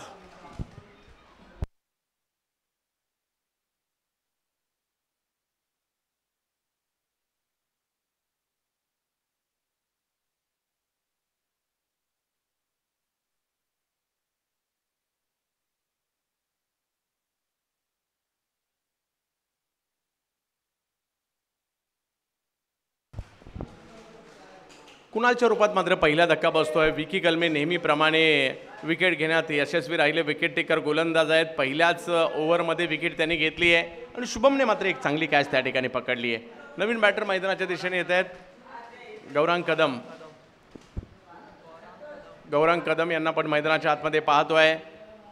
S2: कुणालच्या रूपात मात्र पहिला धक्का बसतोय. विकी कलमे नेहमीप्रमाणे विकेट घेण्यात यशस्वी राहिले. विकेट टेकर गोलंदाज आहेत. पहिल्याच ओव्हरमध्ये विकेट त्यांनी घेतली आहे आणि शुभमने मात्र एक चांगली कॅच त्या ठिकाणी पकडली आहे. नवीन बॅटर मैदानाच्या दिशेने येत आहेत. गौरांग कदम यांना पण मैदानाच्या आतमध्ये पाहतोय.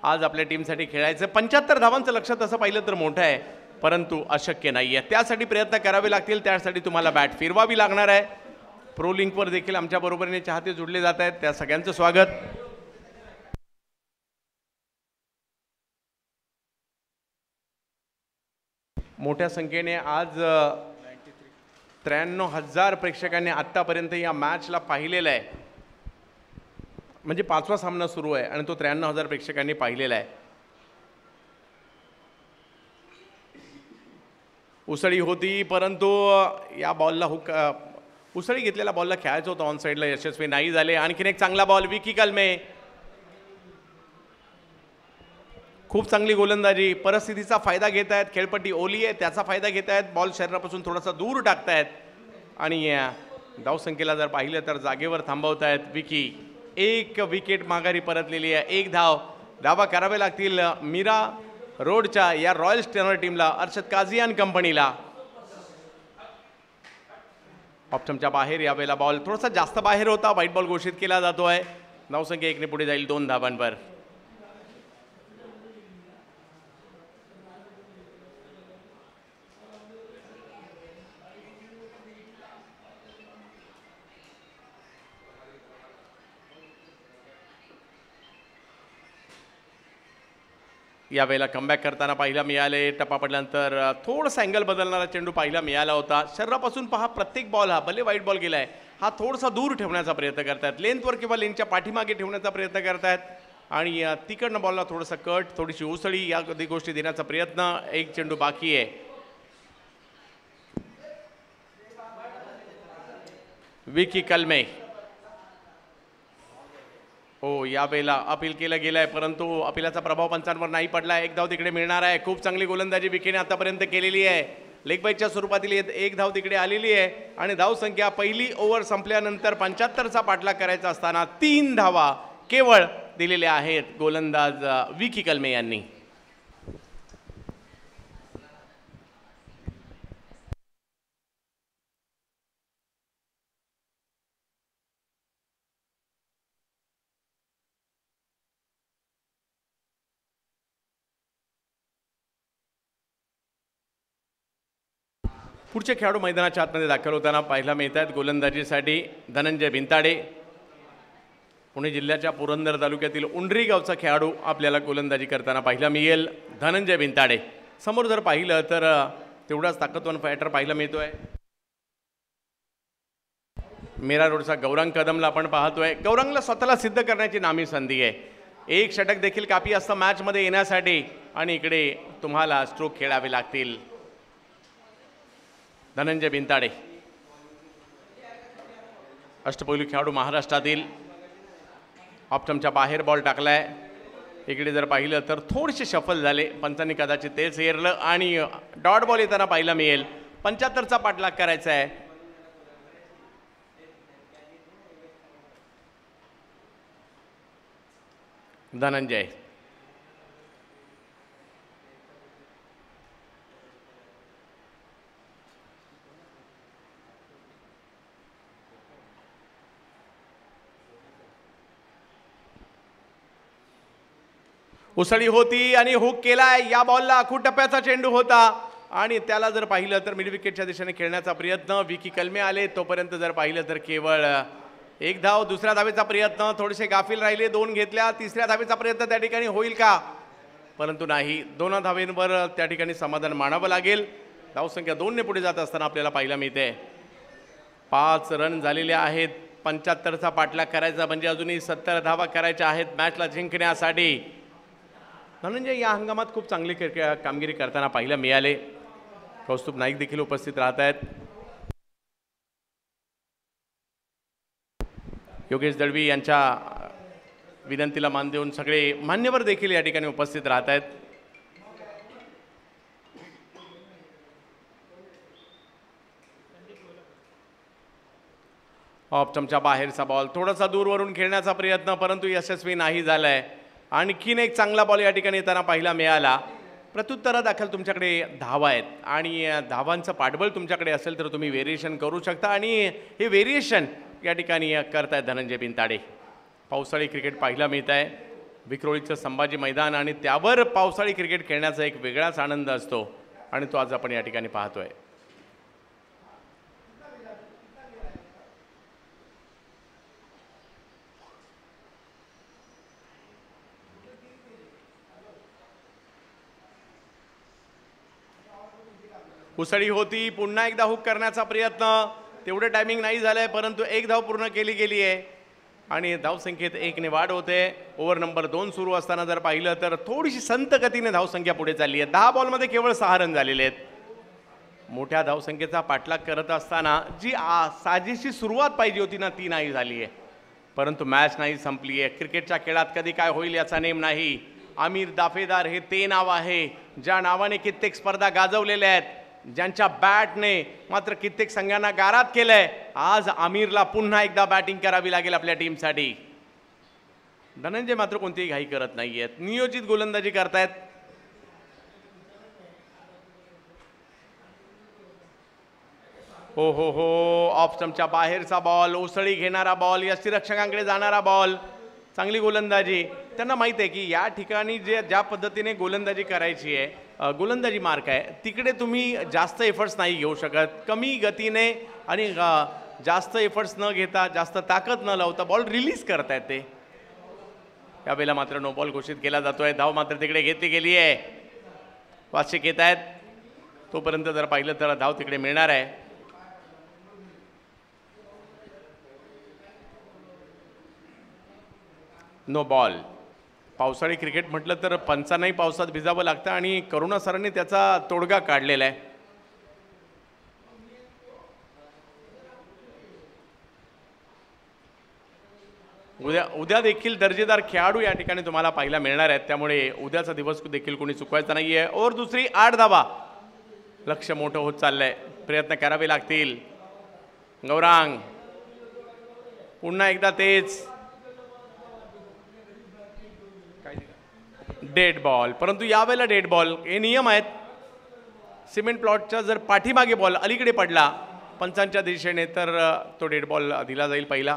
S2: आज आपल्या टीमसाठी खेळायचं. 75 धावांचं लक्ष तसं पाहिलं तर मोठं आहे, परंतु अशक्य नाही आहे. त्यासाठी प्रयत्न करावे लागतील. त्यासाठी तुम्हाला बॅट फिरवावी लागणार आहे. प्रो लिंकवर देखील आमच्या बरोबरीने चाहते जुडले जात आहेत. त्या सगळ्यांचं स्वागत. मोठ्या संख्येने आज 93,000 प्रेक्षकांनी आत्तापर्यंत या मॅचला पाहिलेलं आहे. म्हणजे 5वा सामना सुरू आहे आणि तो 93,000 प्रेक्षकांनी पाहिलेला आहे. उसळी होती, परंतु या बॉलला उसळी घेतलेल्या बॉलला खेळायचं होतं ऑन साईडला, यशस्वी नाही झाले. आणखीन एक चांगला बॉल विकी कलमे. खूप चांगली गोलंदाजी. परिस्थितीचा फायदा घेत आहेत. खेळपट्टी ओली आहे, त्याचा फायदा घेत आहेत. बॉल शरीरापासून थोडासा दूर टाकतायत आणि धावसंख्येला जर पाहिलं तर जागेवर थांबवत आहेत विकी. एक विकेट माघारी परतलेली आहे. एक धावा करावे लागतील मीरा रोडच्या या रॉयल स्टनर टीमला, अर्शद काझियान कंपनीला. ऑप्शनच्या बाहेर यावेळेला बॉल थोडासा जास्त बाहेर होता. व्हाईट बॉल घोषित केला जातोय. धावसंख्या 1 ने पुढे जाईल 2 धावांवर. यावेळेला कमबॅक करताना पाहायला मिळाले. टप्पा पडल्यानंतर थोडासा अँगल बदलणारा चेंडू पाहायला मिळाला होता. शरीरापासून पहा, प्रत्येक बॉल हा भले वाईट बॉल गेलाय, हा थोडासा दूर ठेवण्याचा प्रयत्न करतायत. लेंथवर किंवा लेनच्या पाठीमागे ठेवण्याचा प्रयत्न करतायत आणि तिकडनं बॉलला थोडंसं कट, थोडीशी उसळी या गोष्टी देण्याचा प्रयत्न. एक चेंडू बाकी आहे. विकी कलमे. हो, यावेळेला अपील केलं गेलं आहे, परंतु अपीलाचा प्रभाव पंचांवर नाही पडला. एक धाव तिकडे मिळणार आहे. खूप चांगली गोलंदाजी विकीने आतापर्यंत केलेली आहे. लेग बाईटच्या स्वरूपातील एक धाव तिकडे आलेली आहे आणि धावसंख्या पहिली ओव्हर संपल्यानंतर 75चा पाठलाग करायचा असताना 3 धावा केवळ दिलेल्या आहेत गोलंदाज विकी कलमे यांनी. पुढचे खेळाडू मैदानाच्या आतमध्ये दाखल होताना पाहायला मिळत आहेत. गोलंदाजीसाठी धनंजय भिंताडे, पुणे जिल्ह्याच्या पुरंदर तालुक्यातील उंडरी गावचा खेळाडू आपल्याला गोलंदाजी करताना पाहायला मिळेल. धनंजय भिंताडे समोर जर पाहिलं तर तेवढाच ताकदवान फायटर पाहायला मिळतोय. मेरा रोडचा गौरांग कदमला आपण पाहतोय. गौरांगला स्वतःला सिद्ध करण्याची नामी संधी आहे. एक षटक देखील काफी असतं मॅचमध्ये येण्यासाठी आणि इकडे तुम्हाला स्ट्रोक खेळावे लागतील. धनंजय भिंताडे अष्टपैलू खेळाडू महाराष्ट्रातील. ऑप्टमच्या बाहेर बॉल टाकलाय. इकडे जर पाहिलं तर थोडेसे शफल झाले, पंचांनी कदाचित तेच हेरलं आणि डॉट बॉल येताना पाहायला मिळेल. 75चा पाठलाग करायचा आहे. धनंजय उसळी होती आणि हुक केलाय. या बॉलला आखूड टप्प्याचा चेंडू होता आणि त्याला जर पाहिलं तर मिड विकेटच्या दिशेने खेळण्याचा प्रयत्न. विकी कलमे आले तोपर्यंत जर पाहिलं तर केवळ एक धाव. दुसऱ्या धावेचा प्रयत्न, थोडेसे गाफील राहिले, 2 घेतल्या. तिसऱ्या धावेचा प्रयत्न त्या ठिकाणी होईल का, परंतु नाही. 2 धावेंवर त्या ठिकाणी समाधान मानावं लागेल. धावसंख्या 2 ने पुढे जात असताना आपल्याला पाहायला मिळते. 5 रन झालेले आहेत. 75चा पाठलाग करायचा म्हणजे अजूनही 70 धावा करायच्या आहेत मॅचला जिंकण्यासाठी. धनंजय या हंगामात खूप चांगली कामगिरी करताना पाहायला मिळाले. कौस्तुभ नाईक देखील उपस्थित राहत आहेत. योगेश दळवी यांच्या विनंतीला मान देऊन सगळे मान्यवर देखील या ठिकाणी उपस्थित राहत आहेत. ऑप्टमच्या बाहेरचा बॉल, थोडासा दूरवरून खेळण्याचा प्रयत्न परंतु यशस्वी नाही झालाय. आणखीन एक चांगला बॉल या ठिकाणी येताना पाहायला मिळाला. प्रत्युत्तरादाखल तुमच्याकडे धावा आहेत आणि धावांचं पाठबळ तुमच्याकडे असेल तर तुम्ही व्हेरिएशन करू शकता आणि हे व्हेरिएशन या ठिकाणी करतायत धनंजय भिंताडे. पावसाळी क्रिकेट पाहायला मिळत आहे. विक्रोळीचं संभाजी मैदान आणि त्यावर पावसाळी क्रिकेट खेळण्याचा एक वेगळाच आनंद असतो आणि तो आज आपण या ठिकाणी पाहतोय. उसळी होती, पुन्हा एकदा हुक करण्याचा प्रयत्न. तेवढे टायमिंग नाही झालंय परंतु एक धाव पूर्ण केली गेली आहे आणि धावसंख्येत 1 ने वाढ होते. ओव्हर नंबर 2 सुरू असताना जर पाहिलं तर थोडीशी संत गतीने धावसंख्या पुढे चालली आहे. 10 बॉलमध्ये केवळ 6 रन झालेले आहेत. मोठ्या धावसंख्येचा पाठलाग करत असताना जी साजेशी सुरुवात पाहिजे होती ना ती नाही झाली आहे. परंतु मॅच नाही संपली आहे. क्रिकेटच्या खेळात कधी काय होईल याचा नेम नाही. आमिर दाफेदार हे ते नाव आहे ज्या नावाने कित्येक स्पर्धा गाजवलेल्या आहेत, ज्यांच्या बॅटने मात्र कित्येक संघांना गारात केलंय. आज आमिरला पुन्हा एकदा बॅटिंग करावी लागेल आपल्या टीमसाठी. धनंजय मात्र कोणतीही घाई करत नाहीयेत, नियोजित गोलंदाजी करतायत. हो हो हो, ऑफ स्टंपच्या बाहेरचा बॉल, उसळी घेणारा बॉल, यष्टीरक्षकांकडे जाणारा बॉल. चांगली गोलंदाजी. त्यांना माहित आहे की या ठिकाणी ज्या पद्धतीने गोलंदाजी करायची आहे, गोलंदाजी मार्क आहे, तिकडे तुम्ही जास्त एफर्ट्स नाही घेऊ शकत. कमी गतीने आणि जास्त एफर्ट्स न घेता, जास्त ताकद न लावता बॉल रिलीज करतायत ते. यावेळेला मात्र नो बॉल घोषित केला जातोय. धाव मात्र तिकडे घेतली गेली आहे. वार्षिक येत आहेत. तोपर्यंत जर पाहिलं तर धाव तिकडे मिळणार आहे. No ball. पावसाळी क्रिकेट म्हटलं तर पंचांनाही पावसात भिजावं लागतं आणि करुणा सरांनी त्याचा तोडगा काढलेला आहे. उद्या देखील दर्जेदार खेळाडू या ठिकाणी तुम्हाला पाहायला मिळणार आहेत, त्यामुळे उद्याचा दिवस देखील कोणी चुकवायचा नाहीये. ओव्हर दुसरी 8 धावा. लक्ष मोठं होत चाललंय. प्रयत्न करावे लागतील. गौरांग पुन्हा एकदा तेच डेड बॉल, परंतु यावेळेला डेड बॉल. हे नियम आहेत. सिमेंट प्लॉटच्या जर पाठीमागे बॉल अलीकडे पडला पंचांच्या दिशेने तर तो डेड बॉल दिला जाईल पहिला.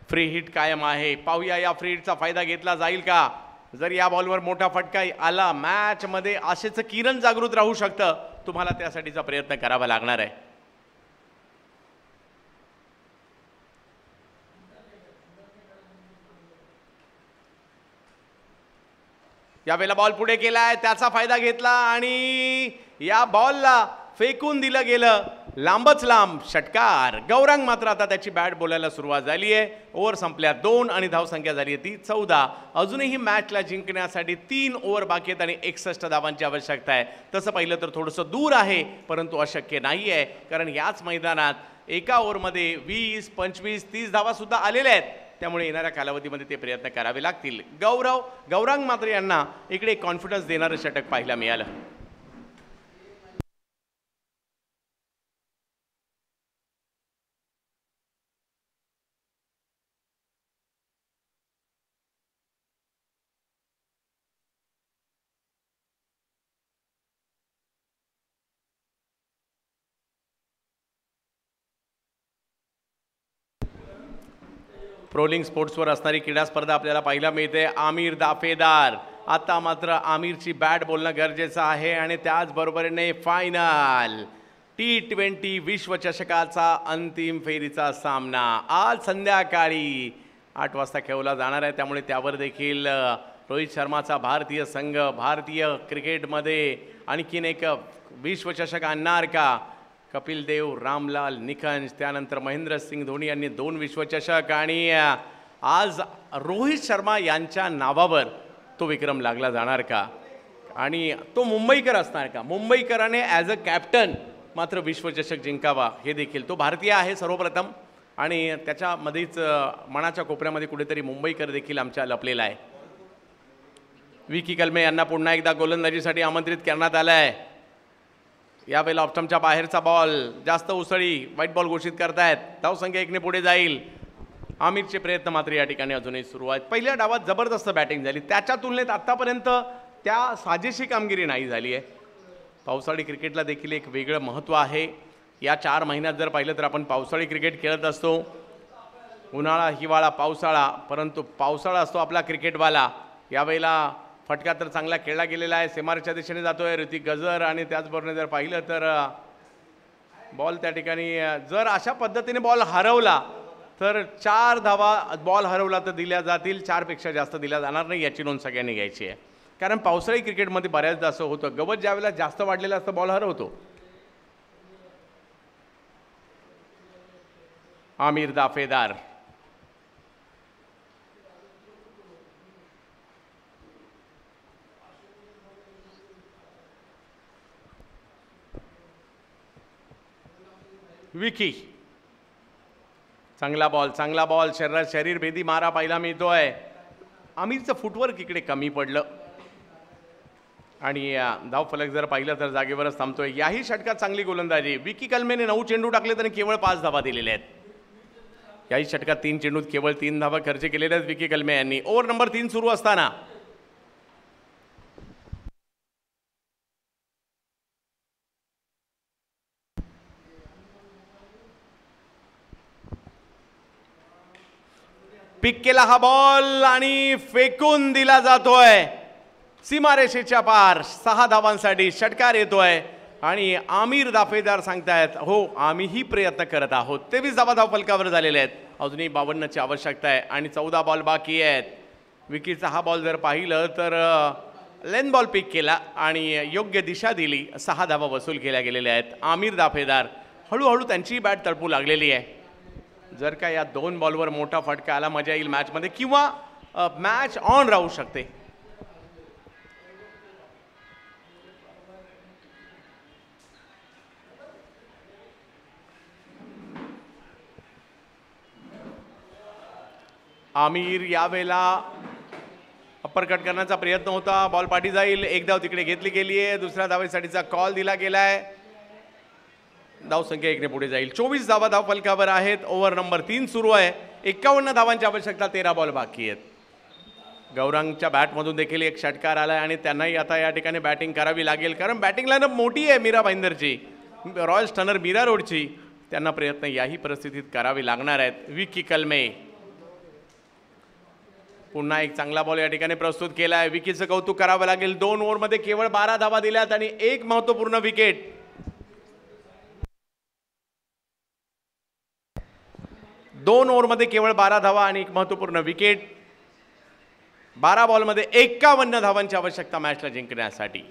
S2: फ्री हिट कायम आहे. पाहूया या फ्री हिटचा फायदा घेतला जाईल का. जर या बॉलवर मोठा फटका आला मॅचमध्ये आशेचं किरण जागृत राहू शकतं. तुम्हाला त्यासाठीचा प्रयत्न करावा लागणार आहे. यावेळेला बॉल पुढे केलाय, त्याचा फायदा घेतला आणि या बॉलला फेकून दिलं गेलं लांबच लांब. षटकार. गौरांग मात्र आता त्याची बॅट बोलायला सुरुवात झाली आहे. ओव्हर संपल्या 2 आणि धावसंख्या झाली आहे ती 14. अजूनही मॅचला जिंकण्यासाठी 3 ओव्हर बाकी आहेत आणि 61 धावांची आवश्यकता आहे. तसं पाहिलं तर थोडंसं दूर आहे, परंतु अशक्य नाही आहे, कारण याच मैदानात एका ओव्हरमध्ये 20, 25, 30 धावा सुद्धा आलेल्या आहेत. त्यामुळे येणाऱ्या कालावधीमध्ये ते प्रयत्न करावे लागतील. गौरांग मात्र यांना इकडे कॉन्फिडन्स देणारं षटक पाहायला मिळालं. प्रोलिंग स्पोर्ट्सवर असणारी क्रीडा स्पर्धा आपल्याला पाहायला मिळते. आमिर दाफेदार. आता मात्र आमिरची बॅट बोलणं गरजेचं आहे आणि त्याचबरोबरीने फायनल T20 विश्वचषकाचा अंतिम फेरीचा सामना आज संध्याकाळी 8 वाजता खेळवला जाणार आहे. त्यामुळे त्यावर देखील रोहित शर्माचा भारतीय संघ भारतीय क्रिकेटमध्ये आणखीन एक विश्वचषक आणणार का? कपिल देव, रामलाल निखंज, त्यानंतर महेंद्रसिंग धोनी यांनी 2 विश्वचषक आणि आज रोहित शर्मा यांच्या नावावर तो विक्रम लागला जाणार का? आणि तो मुंबईकर असणार का? मुंबईकराने ॲज अ कॅप्टन मात्र विश्वचषक जिंकावा हे देखील. तो भारतीय आहे सर्वप्रथम आणि त्याच्यामध्येच मनाच्या कोपऱ्यामध्ये कुठेतरी मुंबईकर देखील आमच्या लपलेला आहे. विकी कलमे यांना पुन्हा एकदा गोलंदाजीसाठी आमंत्रित करण्यात आलं आहे. यावेळेला ऑप्टमच्या बाहेरचा बॉल जास्त उसळी, व्हाईट बॉल घोषित करतायत. धावसंख्या 1ने पुढे जाईल. आमिरचे प्रयत्न मात्र या ठिकाणी अजूनही सुरू आहेत. पहिल्या डावात जबरदस्त बॅटिंग झाली, त्याच्या तुलनेत आत्तापर्यंत त्या साजेशी कामगिरी नाही झाली आहे. पावसाळी क्रिकेटला देखील एक वेगळं महत्त्व आहे. या 4 महिन्यात जर पाहिलं तर आपण पावसाळी क्रिकेट खेळत असतो. उन्हाळा, हिवाळा, पावसाळा, परंतु पावसाळा असतो आपला क्रिकेटवाला. यावेळेला फटका तर चांगला खेळला गेलेला आहे. सेमारच्या दिशेने जातोय ऋतिक गजर आणि त्याचबरोबर जर पाहिलं तर बॉल त्या ठिकाणी जर अशा पद्धतीने बॉल हरवला तर 4 धावा बॉल हरवला तर दिल्या जातील, 4 पेक्षा जास्त दिल्या जाणार नाही, याची नोंद सगळ्यांनी घ्यायची आहे. कारण पावसाळी क्रिकेटमध्ये बऱ्याचदा असं होतं, गवत ज्यावेळेला जास्त वाढलेलं असतं बॉल हरवतो. आमिर दाफेदार. विकी. चांगला बॉल शरीर भेदी मारा पाहायला मिळतोय. आमिरचं फुटवर्क इकडे कमी पडलं आणि धावफलक जर पाहिलं तर जागेवरच थांबतोय. याही षटकात चांगली गोलंदाजी. विकी कलमेने 9 चेंडू टाकले आणि केवळ 5 धावा दिलेल्या आहेत. याही षटकात 3 चेंडूत केवळ 3 धावा खर्च केलेल्या आहेत विकी कलमे यांनी. ओव्हर नंबर 3 सुरू असताना पिक केला हा बॉल आणि फेकून दिला जातोय सीमारेषेच्या पार. 6 धावांसाठी षटकार येतोय आणि आमिर दाफेदार सांगतायत हो आम्हीही प्रयत्न करत आहोत. 23 धावा धावफलकावर झालेले आहेत. अजूनही 52ची आवश्यकता आहे आणि 14 बॉल बाकी आहेत. विकीचा हा बॉल जर पाहिलं तर लेन बॉल पिक केला आणि योग्य दिशा दिली. 6 धावा वसूल केल्या गेलेल्या आहेत. आमिर दाफेदार हळूहळू त्यांची बॅट तळपू लागलेली आहे. जर का या 2 बॉलवर मोठा फटका आला मजा येईल मॅचमध्ये किंवा मॅच ऑन राहू शकते. आमिर यावेळेला अप्परकट करण्याचा प्रयत्न होता. बॉल पाठी जाईल. 1 धाव तिकडे घेतली गेली आहे. दुसऱ्या धावेसाठीचा कॉल दिला गेलाय. धावसंख्या 1ने पुढे जाईल. 24 धावा धावफलकावर आहेत. ओव्हर नंबर 3 सुरू आहे. 51 धावांची आवश्यकता. 13 बॉल बाकी आहेत. गौरांगच्या बॅटमधून देखील एक षटकार आलाय आणि त्यांनाही आता या ठिकाणी बॅटिंग करावी लागेल कारण बॅटिंग लाईनअप मोठी आहे मीरा भाईंदरची, रॉयल स्टनर मीरा रोडची. त्यांना प्रयत्न याही परिस्थितीत करावे लागणार आहेत. विकी कलमे पुन्हा एक चांगला बॉल या ठिकाणी प्रस्तुत केला आहे. विकीचं कौतुक करावं लागेल. 2 ओव्हरमध्ये केवळ 12 धावा दिल्यात आणि एक महत्त्वपूर्ण विकेट. 2 ओव्हरमध्ये केवळ 12 धावा आणि एक महत्त्वपूर्ण विकेट. 12 बॉलमध्ये 51 धावांची आवश्यकता मॅचला जिंकण्यासाठी.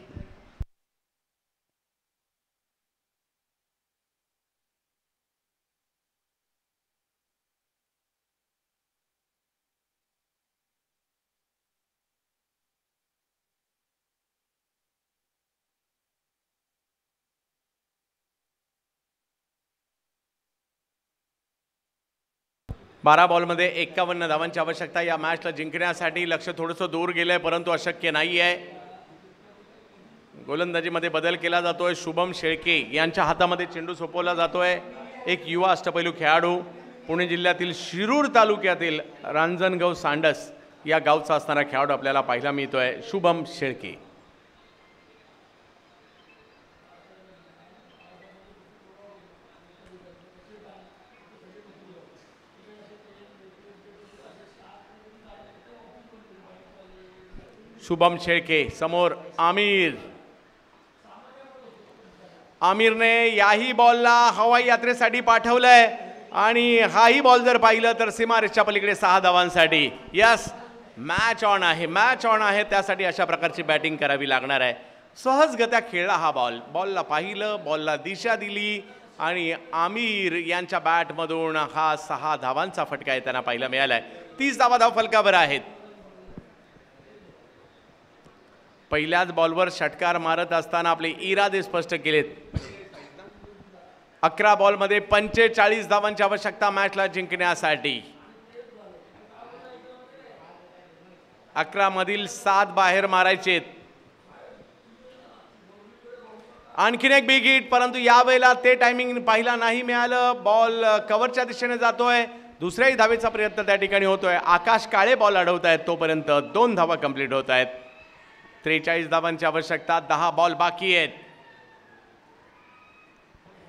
S2: बारा बॉलमध्ये 51 धावांची आवश्यकता या मॅचला जिंकण्यासाठी. लक्ष थोडंसं दूर गेलंय परंतु अशक्य नाही आहे. गोलंदाजीमध्ये बदल केला जातोय. शुभम शेळके यांच्या हातामध्ये चेंडू सोपवला जातोय. एक युवा अष्टपैलू खेळाडू, पुणे जिल्ह्यातील शिरूर तालुक्यातील रांजणगाव सांडस या गावचा असणारा खेळाडू आपल्याला पाहायला मिळतोय, शुभम शेळके. शुभम शेळके समोर आमिर. आमिरने याही बॉलला हवाई यात्रेसाठी पाठवलंय आणि हाही बॉल जर पाहिलं तर सीमारेषच्या पलीकडे 6 धावांसाठी. यस, मॅच ऑन आहे, मॅच ऑन आहे. त्यासाठी अशा प्रकारची बॅटिंग करावी लागणार आहे. सहजगत्या खेळला हा बॉल. बॉलला पाहिलं, बॉलला दिशा दिली आणि आमिर यांच्या बॅटमधून हा 6 धावांचा फटका येताना पाहायला मिळालाय. 30 धावा धावफलकावर आहेत. पहिल्याच बॉलवर षटकार मारत असताना आपले इरादे स्पष्ट केलेत. 11 बॉलमध्ये 45 धावांची आवश्यकता मॅचला जिंकण्यासाठी. 11 मधील 7 बाहेर मारायचेत. आणखीन एक बिग हिट, परंतु यावेळेला ते टायमिंग पाहायला नाही मिळालं. बॉल कव्हरच्या दिशेने जातोय. दुसऱ्याही धावेचा प्रयत्न त्या ठिकाणी होतोय. आकाश काळे बॉल अडवतायत, तोपर्यंत 2 धावा कंप्लीट होत आहेत. 43 धावांची आवश्यकता. 10 बॉल बाकी आहेत.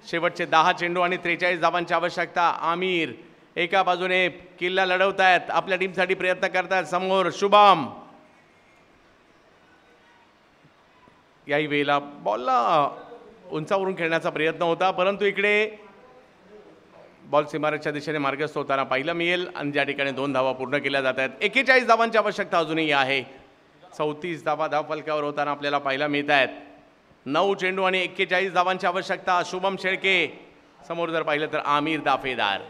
S2: शेवटचे 10 चेंडू आणि 43 धावांची आवश्यकता. आमिर एका बाजूने किल्ला लढवतायत, आपल्या टीमसाठी प्रयत्न करतायत. समोर शुभम. याही वेळेला बॉलला उंचावरून खेळण्याचा प्रयत्न होता, परंतु इकडे बॉल सीमारेषच्या दिशेने मार्गस्थ होताना पाहायला मिळेल आणि ज्या ठिकाणी 2 धावा पूर्ण केल्या जात आहेत. 41 धावांची आवश्यकता अजूनही आहे. 34 धावा धावफलकावर होताना आपल्याला पाहायला मिळत आहेत. 9 चेंडू आणि 41 धावांची आवश्यकता. शुभम शेळके समोर जर पाहिलं तर आमिर दाफेदार.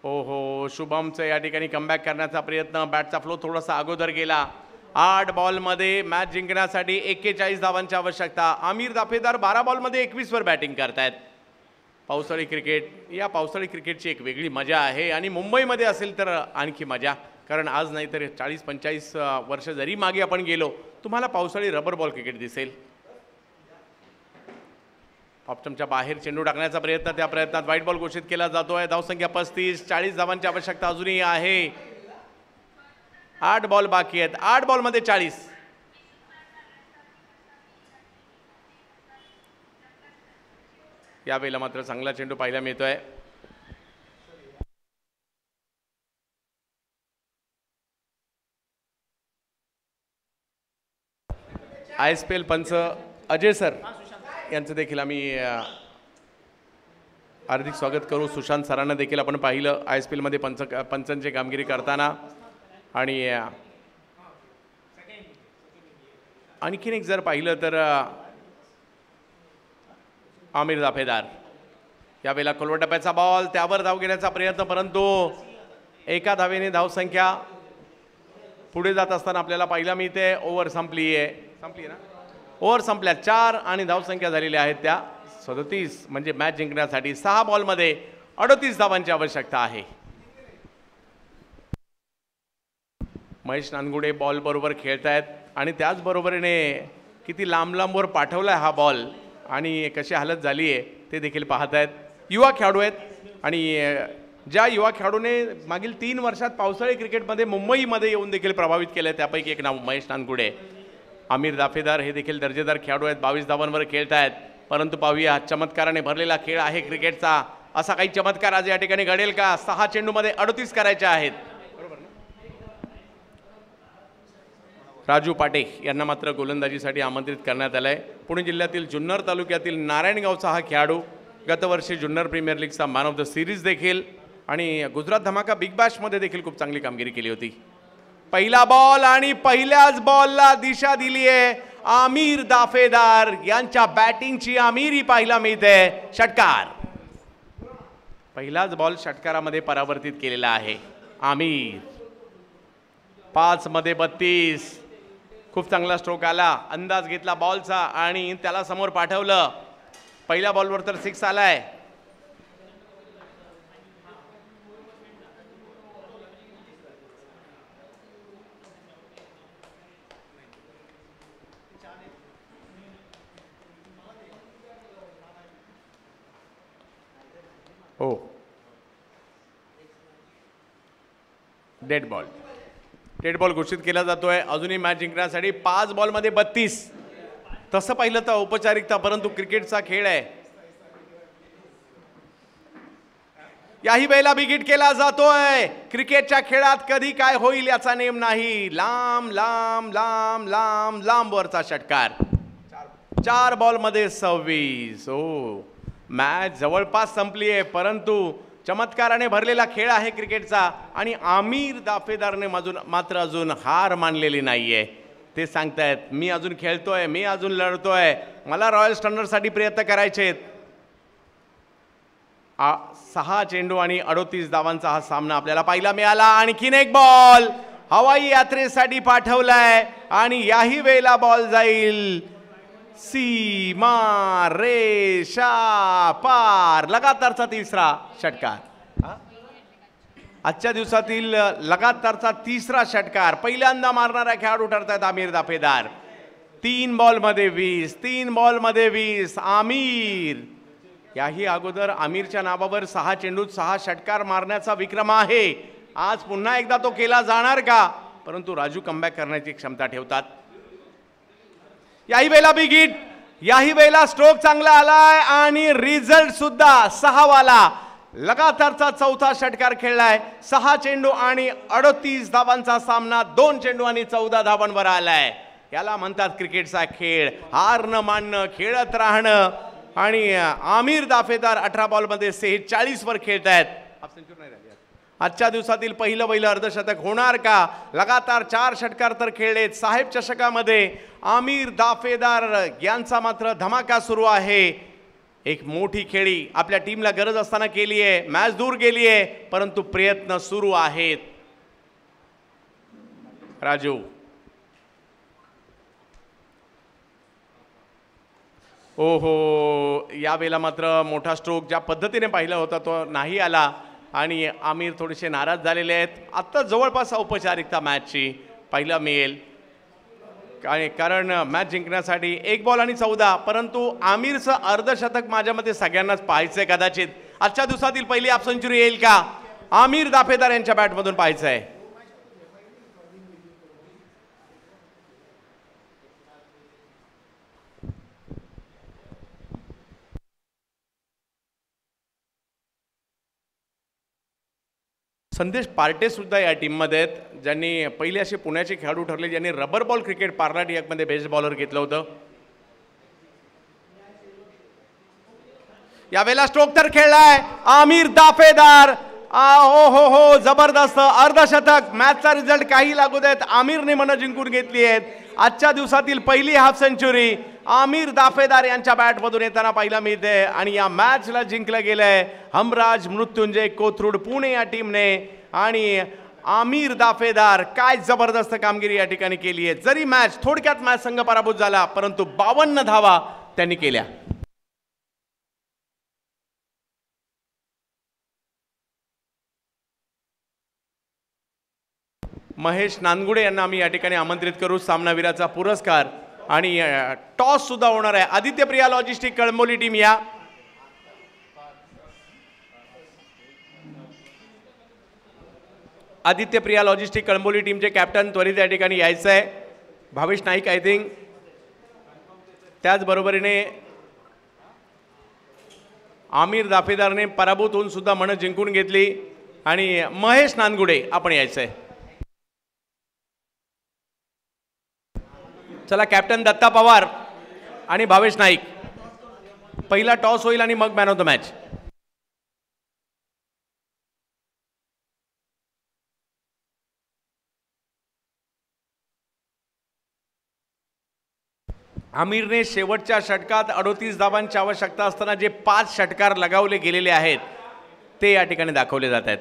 S2: हो, शुभमचं या ठिकाणी कमबॅक करण्याचा प्रयत्न. बॅटचा फ्लो थोडासा अगोदर गेला. 8 बॉलमध्ये मॅच जिंकण्यासाठी 41 धावांची आवश्यकता. आमिर दाफेदार 12 बॉलमध्ये 21 वर बॅटिंग करतायत. पावसाळी क्रिकेट, या पावसाळी क्रिकेटची एक वेगळी मजा आहे आणि मुंबईमध्ये असेल तर आणखी मजा. कारण आज नाही तर 40-45 वर्ष जरी मागे आपण गेलो, तुम्हाला पावसाळी रबर बॉल क्रिकेट दिसेल. ऑप्शनच्या बाहेर चेंडू टाकण्याचा प्रयत्न, त्या प्रयत्नात व्हाईट बॉल घोषित केला जातोय. धावसंख्या 35. 40 धावांची आवश्यकता अजूनही आहे. 8 बॉल बाकी आहेत. 8 बॉलमध्ये 40. यावेळेला मात्र चांगला चेंडू पाहायला मिळतोय. ISPL पंच अजय सर यांचं देखील आम्ही हार्दिक स्वागत करू. सुशांत सरांना देखील आपण पाहिलं ISPL मध्ये पंचांची कामगिरी करताना. आणि आणखीन एक जर पाहिलं तर आमिर दाफेदार. यावेळेला कोलवटप्प्याचा बॉल, त्यावर धाव घेण्याचा प्रयत्न, परंतु एका धावेने धावसंख्या पुढे जात असताना आपल्याला पाहायला मिळते. ओव्हर संपली ना, ओव्हर संपल्या. 4 आणि धावसंख्या झालेल्या आहेत त्या 37. म्हणजे मॅच जिंकण्यासाठी 6 बॉलमध्ये 38 धावांची आवश्यकता आहे. महेश नानगुडे बॉल बरोबर खेळतायत आणि त्याचबरोबरीने किती लांब लांबवर पाठवलाय हा बॉल आणि कशी हालत झाली आहे ते देखील पाहत आहेत. युवा खेळाडू आहेत आणि ज्या युवा खेळाडूने मागील 3 वर्षात पावसाळी क्रिकेटमध्ये मुंबईमध्ये येऊन देखील प्रभावित केलं आहे त्यापैकी एक नाव महेश नानगुडे. आमिर दाफेदार हे देखील दर्जेदार खेळाडू आहेत. 22 धावांवर खेळत आहेत. परंतु पाहूया, चमत्काराने भरलेला खेळ आहे क्रिकेटचा. असा काही चमत्कार आज या ठिकाणी घडेल का? 6 चेंडूमध्ये 38 करायचे आहेत. राजू पाटे यांना मात्र गोलंदाजीसाठी आमंत्रित करण्यात आलं आहे. पुणे जिल्ह्यातील जुन्नर तालुक्यातील नारायणगावचा हा खेळाडू गतवर्षी जुन्नर प्रीमियर लीगचा मॅन ऑफ द सिरीज देखील आणि गुजरात धमाका बिग बॅशमध्ये देखील खूप चांगली कामगिरी केली होती. पहिला बॉल आणि पहिल्याच बॉलला दिशा दिली आहे आमिर दाफेदार यांच्या बॅटिंगची आमिरी पाहायला मिळते. षटकार, पहिलाच बॉल षटकारामध्ये परावर्तित केलेला आहे आमिर. 5 मध्ये 32. खूप चांगला स्ट्रोक आला, अंदाज घेतला बॉलचा आणि त्याला समोर पाठवलं. पहिल्या बॉलवर तर 6 आलाय. हो, डेड बॉल. डेड बॉल घोषित केला जातोय. अजूनही मॅच जिंकण्यासाठी 5 बॉलमध्ये 32. तसं पाहिलं तर औपचारिकता, परंतु क्रिकेटचा खेळ आहे. याही वेळेला बिगिट केला जातोय. क्रिकेटच्या खेळात कधी काय होईल याचा नेम नाही. लांब लांब लांब लांब लांब वरचा षटकार. 4 बॉलमध्ये 26. हो, मॅच जवळपास संपली आहे, परंतु चमत्काराने भरलेला खेळ आहे क्रिकेटचा. आणि आमिर दाफेदारने मात्र अजून हार मानलेली नाहीये. ते सांगतायत मी अजून खेळतोय, मी अजून लढतोय, मला रॉयल स्टँडर्डसाठी प्रयत्न करायचे आहेत. 6 चेंडू आणि 38 धावांचा हा सामना आपल्याला पाहायला मिळाला. आणखीन एक बॉल हवाई यात्रेसाठी पाठवलाय आणि याही वेळेला बॉल जाईल सीमा रेषा पार. लगातारचा 3रा षटकार. आजच्या दिवसातील लगातारचा 3रा षटकार. पहिल्यांदा मारणारा खेळाडू ठरतायत आमिर दाफेदार. 3 बॉलमध्ये 20. 3 बॉलमध्ये 20. आमिर, याही अगोदर आमिरच्या नावावर 6 चेंडूत 6 षटकार मारण्याचा विक्रम आहे. आज पुन्हा एकदा तो केला जाणार का? परंतु राजू कमबॅक करण्याची क्षमता ठेवतात. याही वेळेला बिगिट, याही वेळेला स्ट्रोक चांगला आलाय आणि रिझल्ट सुद्धा 6 वाला. लगातारचा 4था षटकार खेळलाय. 6 चेंडू आणि 38 धावांचा सामना 2 चेंडू आणि 14 धावांवर आलाय. याला म्हणतात क्रिकेटचा खेळ. हार न मानणं, खेळत राहणं. आणि आमिर दाफेदार 18 बॉलमध्ये 46 वर खेळतायत. आजच्या दिवसातील पहिलं अर्धशतक होणार का? लगातार 4 षटकार तर खेळलेत. साहेब चषकामध्ये आमिर दाफेदार यांचा मात्र धमाका सुरू आहे. एक मोठी खेळी आपल्या टीमला गरज असताना केली आहे. मॅच दूर गेली आहे, परंतु प्रयत्न सुरू आहेत. राजू, ओहो, यावेळेला मात्र मोठा स्ट्रोक ज्या पद्धतीने पाहिला होता तो नाही आला आणि आमिर थोडेसे नाराज झालेले आहेत. आत्ता जवळपास औपचारिकता मॅचची पाहायला मिळेल, कारण मॅच जिंकण्यासाठी 1 बॉल आणि 14. परंतु आमिरचं अर्धशतक माझ्या मते सगळ्यांनाच पाहायचं आहे. कदाचित आजच्या दिवसातील पहिली हाफ सेंचुरी येईल का? आमिर दाफेदार यांच्या बॅटमधून पाहायचं आहे. संदेश पार्टे सुद्धा या टीममध्ये आहेत, ज्यांनी पहिले असे पुण्याचे खेळाडू ठरले ज्यांनी रबर बॉल क्रिकेट पार्लाट यामध्ये बेस्ट बॉलर घेतलं होतं. यावेळेला स्ट्रोक तर खेळलाय आमिर दाफेदार. हो हो हो, जबरदस्त अर्धशतक. मॅचचा रिझल्ट काही लागू देत आमिरने मनं जिंकून घेतली आहेत. आजच्या दिवसातील पहिली हाफ सेंचुरी आमिर दाफेदार यांच्या बॅटमधून येताना पाहायला मिळते. आणि या मॅचला जिंकलं गेलंय हमराज मृत्युंजय कोथरूड पुणे या टीमने. आणि आमिर दाफेदार काय जबरदस्त कामगिरी या ठिकाणी केली आहे. जरी मॅच थोडक्यात मॅच संघ पराभूत झाला, परंतु 52 धावा त्यांनी केल्या. महेश नानगुडे यांना आम्ही या ठिकाणी आमंत्रित करू. सामनावीराचा पुरस्कार आणि टॉस सुद्धा होणार आहे. आदित्य प्रिया लॉजिस्टिक कळंबोली टीम या. आदित्य प्रिया लॉजिस्टिक कळंबोली टीमचे कॅप्टन त्वरित या ठिकाणी यायचं आहे. Bhavesh Naik I think. त्याचबरोबरीने आमिर दाफेदारने पराभूत होऊन सुद्धा मनं जिंकून घेतली. आणि महेश नानगुडे आपण यायचं आहे. चला, कॅप्टन दत्ता पवार आणि भावेश नाईक. पहिला टॉस होईल आणि मग मॅन ऑफ द मॅच. आमिरने शेवटच्या षटकात 38 धावांची आवश्यकता असताना जे 5 षटकार लगावले गेलेले आहेत ते या ठिकाणी दाखवले जात आहेत.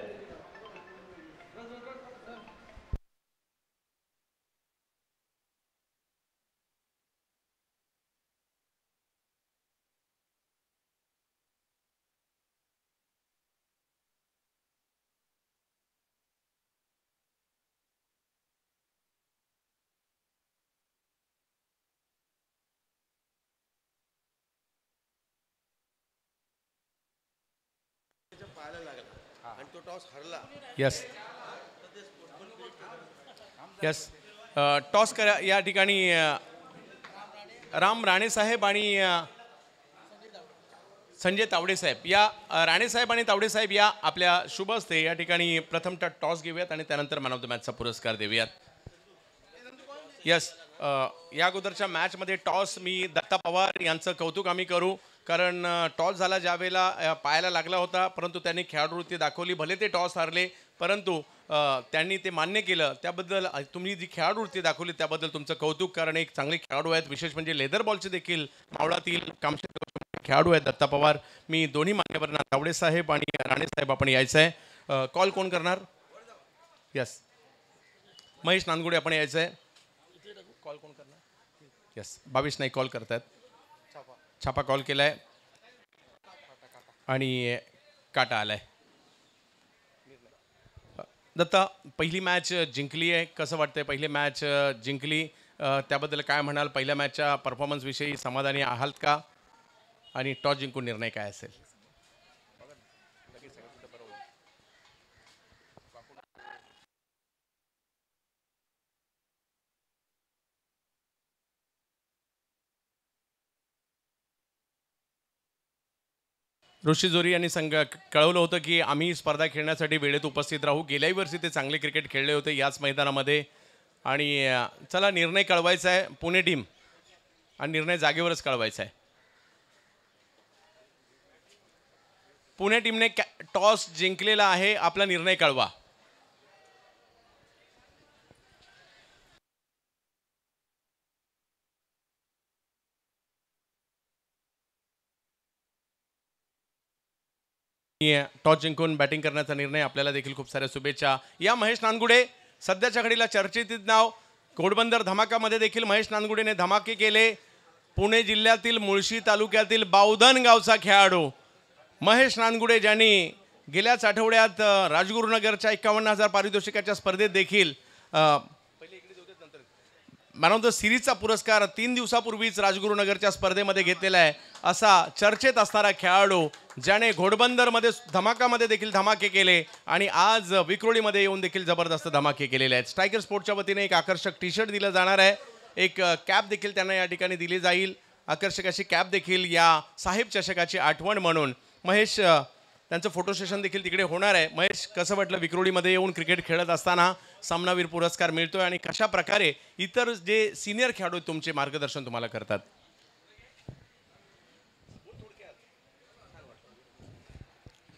S2: यस यस टॉस करा या ठिकाणी राम राणेसाहेब आणि संजय तावडेसाहेब या राणेसाहेब आणि तावडेसाहेब या आपल्या शुभ हस्ते या ठिकाणी प्रथम टॉस घेऊयात आणि त्यानंतर मॅन ऑफ द मॅचचा पुरस्कार देऊयात. यस या अगोदरच्या मॅचमध्ये टॉस मी दत्ता पवार यांचं कौतुक आम्ही करू, कारण टॉस झाला ज्यावेळेला पायाला लागला होता, परंतु त्यांनी खेळाडूवृत्ती दाखवली. भले ते टॉस हारले परंतु त्यांनी ते मान्य केलं. त्याबद्दल तुम्ही जी खेळाडूवृत्ती दाखवली त्याबद्दल तुमचं कौतुक, कारण एक चांगले खेळाडू आहेत. विशेष म्हणजे लेदर बॉलचे देखील मावळातील कामशेत खेळाडू आहेत दत्ता पवार. मी दोन्ही मान्यवरांना तावडेसाहेब आणि राणेसाहेब आपण यायचं आहे. कॉल कोण करणार? यस महेश नांदगुडे आपण यायचं आहे. कॉल कोण करणार? यस भावेश नाईक कॉल करतात. छापा कॉल केलाय आणि काटा आलाय. दत्ता पहिली मॅच जिंकली आहे, कसं वाटतंय? पहिली मॅच जिंकली त्याबद्दल काय म्हणाल? पहिल्या मॅचच्या परफॉर्मन्सविषयी समाधानी आहात का? आणि टॉस जिंकून निर्णय काय असेल? ऋषी जोरी यांनी कळवलं होतं की आम्ही स्पर्धा खेळण्यासाठी वेळेत उपस्थित राहू. गेल्याही वर्षी ते चांगले क्रिकेट खेळले होते याच मैदानामध्ये. आणि चला निर्णय कळवायचा आहे पुणे टीम, आणि निर्णय जागेवरच कळवायचा आहे. पुणे टीमने टॉस जिंकलेला आहे, आपला निर्णय कळवा. टॉस जिंकून बॅटिंग करण्याचा निर्णय, आपल्याला देखील खूप साऱ्या शुभेच्छा. या महेश नानगुडे सध्याच्या घडीला चर्चेत नाव. घोडबंदर धमाकामध्ये देखील महेश नानगुडेने धमाके केले. पुणे जिल्ह्यातील मुळशी तालुक्यातील बावधन गावचा खेळाडू महेश नानगुडे, ज्यांनी गेल्याच आठवड्यात राजगुरुनगरच्या 51,000 पारितोषिकाच्या स्पर्धेत देखील मॅन ऑफ द सिरीजचा पुरस्कार 3 दिवसापूर्वीच राजगुरुनगरच्या स्पर्धेमध्ये घेतलेला आहे. असा चर्चेत असणारा खेळाडू, ज्याने घोडबंदरमध्ये धमाकामध्ये देखील धमाके केले आणि आज विक्रोळीमध्ये येऊन देखील जबरदस्त धमाके केलेले आहेत. स्ट्रायकर स्पोर्टच्या वतीने एक आकर्षक टी शर्ट दिलं जाणार आहे. एक कॅप देखील त्यांना या ठिकाणी दिली जाईल. आकर्षक अशी कॅप देखील या साहेब चषकाची आठवण म्हणून. महेश त्यांचं फोटो सेशन देखील तिकडे होणार आहे. महेश, कसं वाटलं विक्रोळीमध्ये येऊन क्रिकेट खेळत असताना सामनावीर पुरस्कार मिळतोय, आणि कशा प्रकारे इतर जे सिनियर खेळाडू तुमचे मार्गदर्शन तुम्हाला करतात?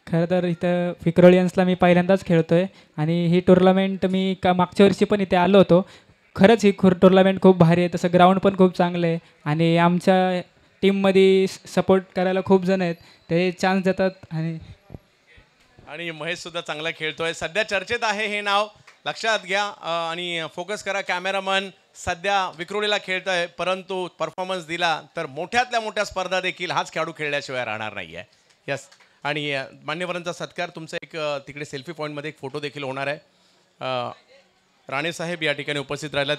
S3: खरं तर इथं विक्रोळियन्सला मी पहिल्यांदाच खेळतोय, आणि ही टुर्नामेंट मी मागच्या वर्षी पण इथे आलो होतो. खरंच ही टुर्नामेंट खूप भारी आहे. तसं ग्राउंड पण खूप चांगलं आहे, आणि आमच्या टीममध्ये सपोर्ट करायला खूप जण आहेत, ते चान्स देतात.
S2: आणि महेश सुद्धा चांगला खेळतोय. सध्या चर्चेत आहे हे नाव, लक्षात घ्या आणि फोकस करा. कॅमेरामन सध्या विक्रोळीला खेळतोय, परंतु परफॉर्मन्स दिला तर मोठ्यातल्या मोठ्या स्पर्धा देखील हाच खेळाडू खेळल्याशिवाय राहणार नाही आहे. यस, आणि मान्यवरांचा सत्कार, तुमचा एक तिकडे सेल्फी पॉईंटमध्ये एक फोटो देखील होणार आहे. राणे साहेब या ठिकाणी उपस्थित राहिलात.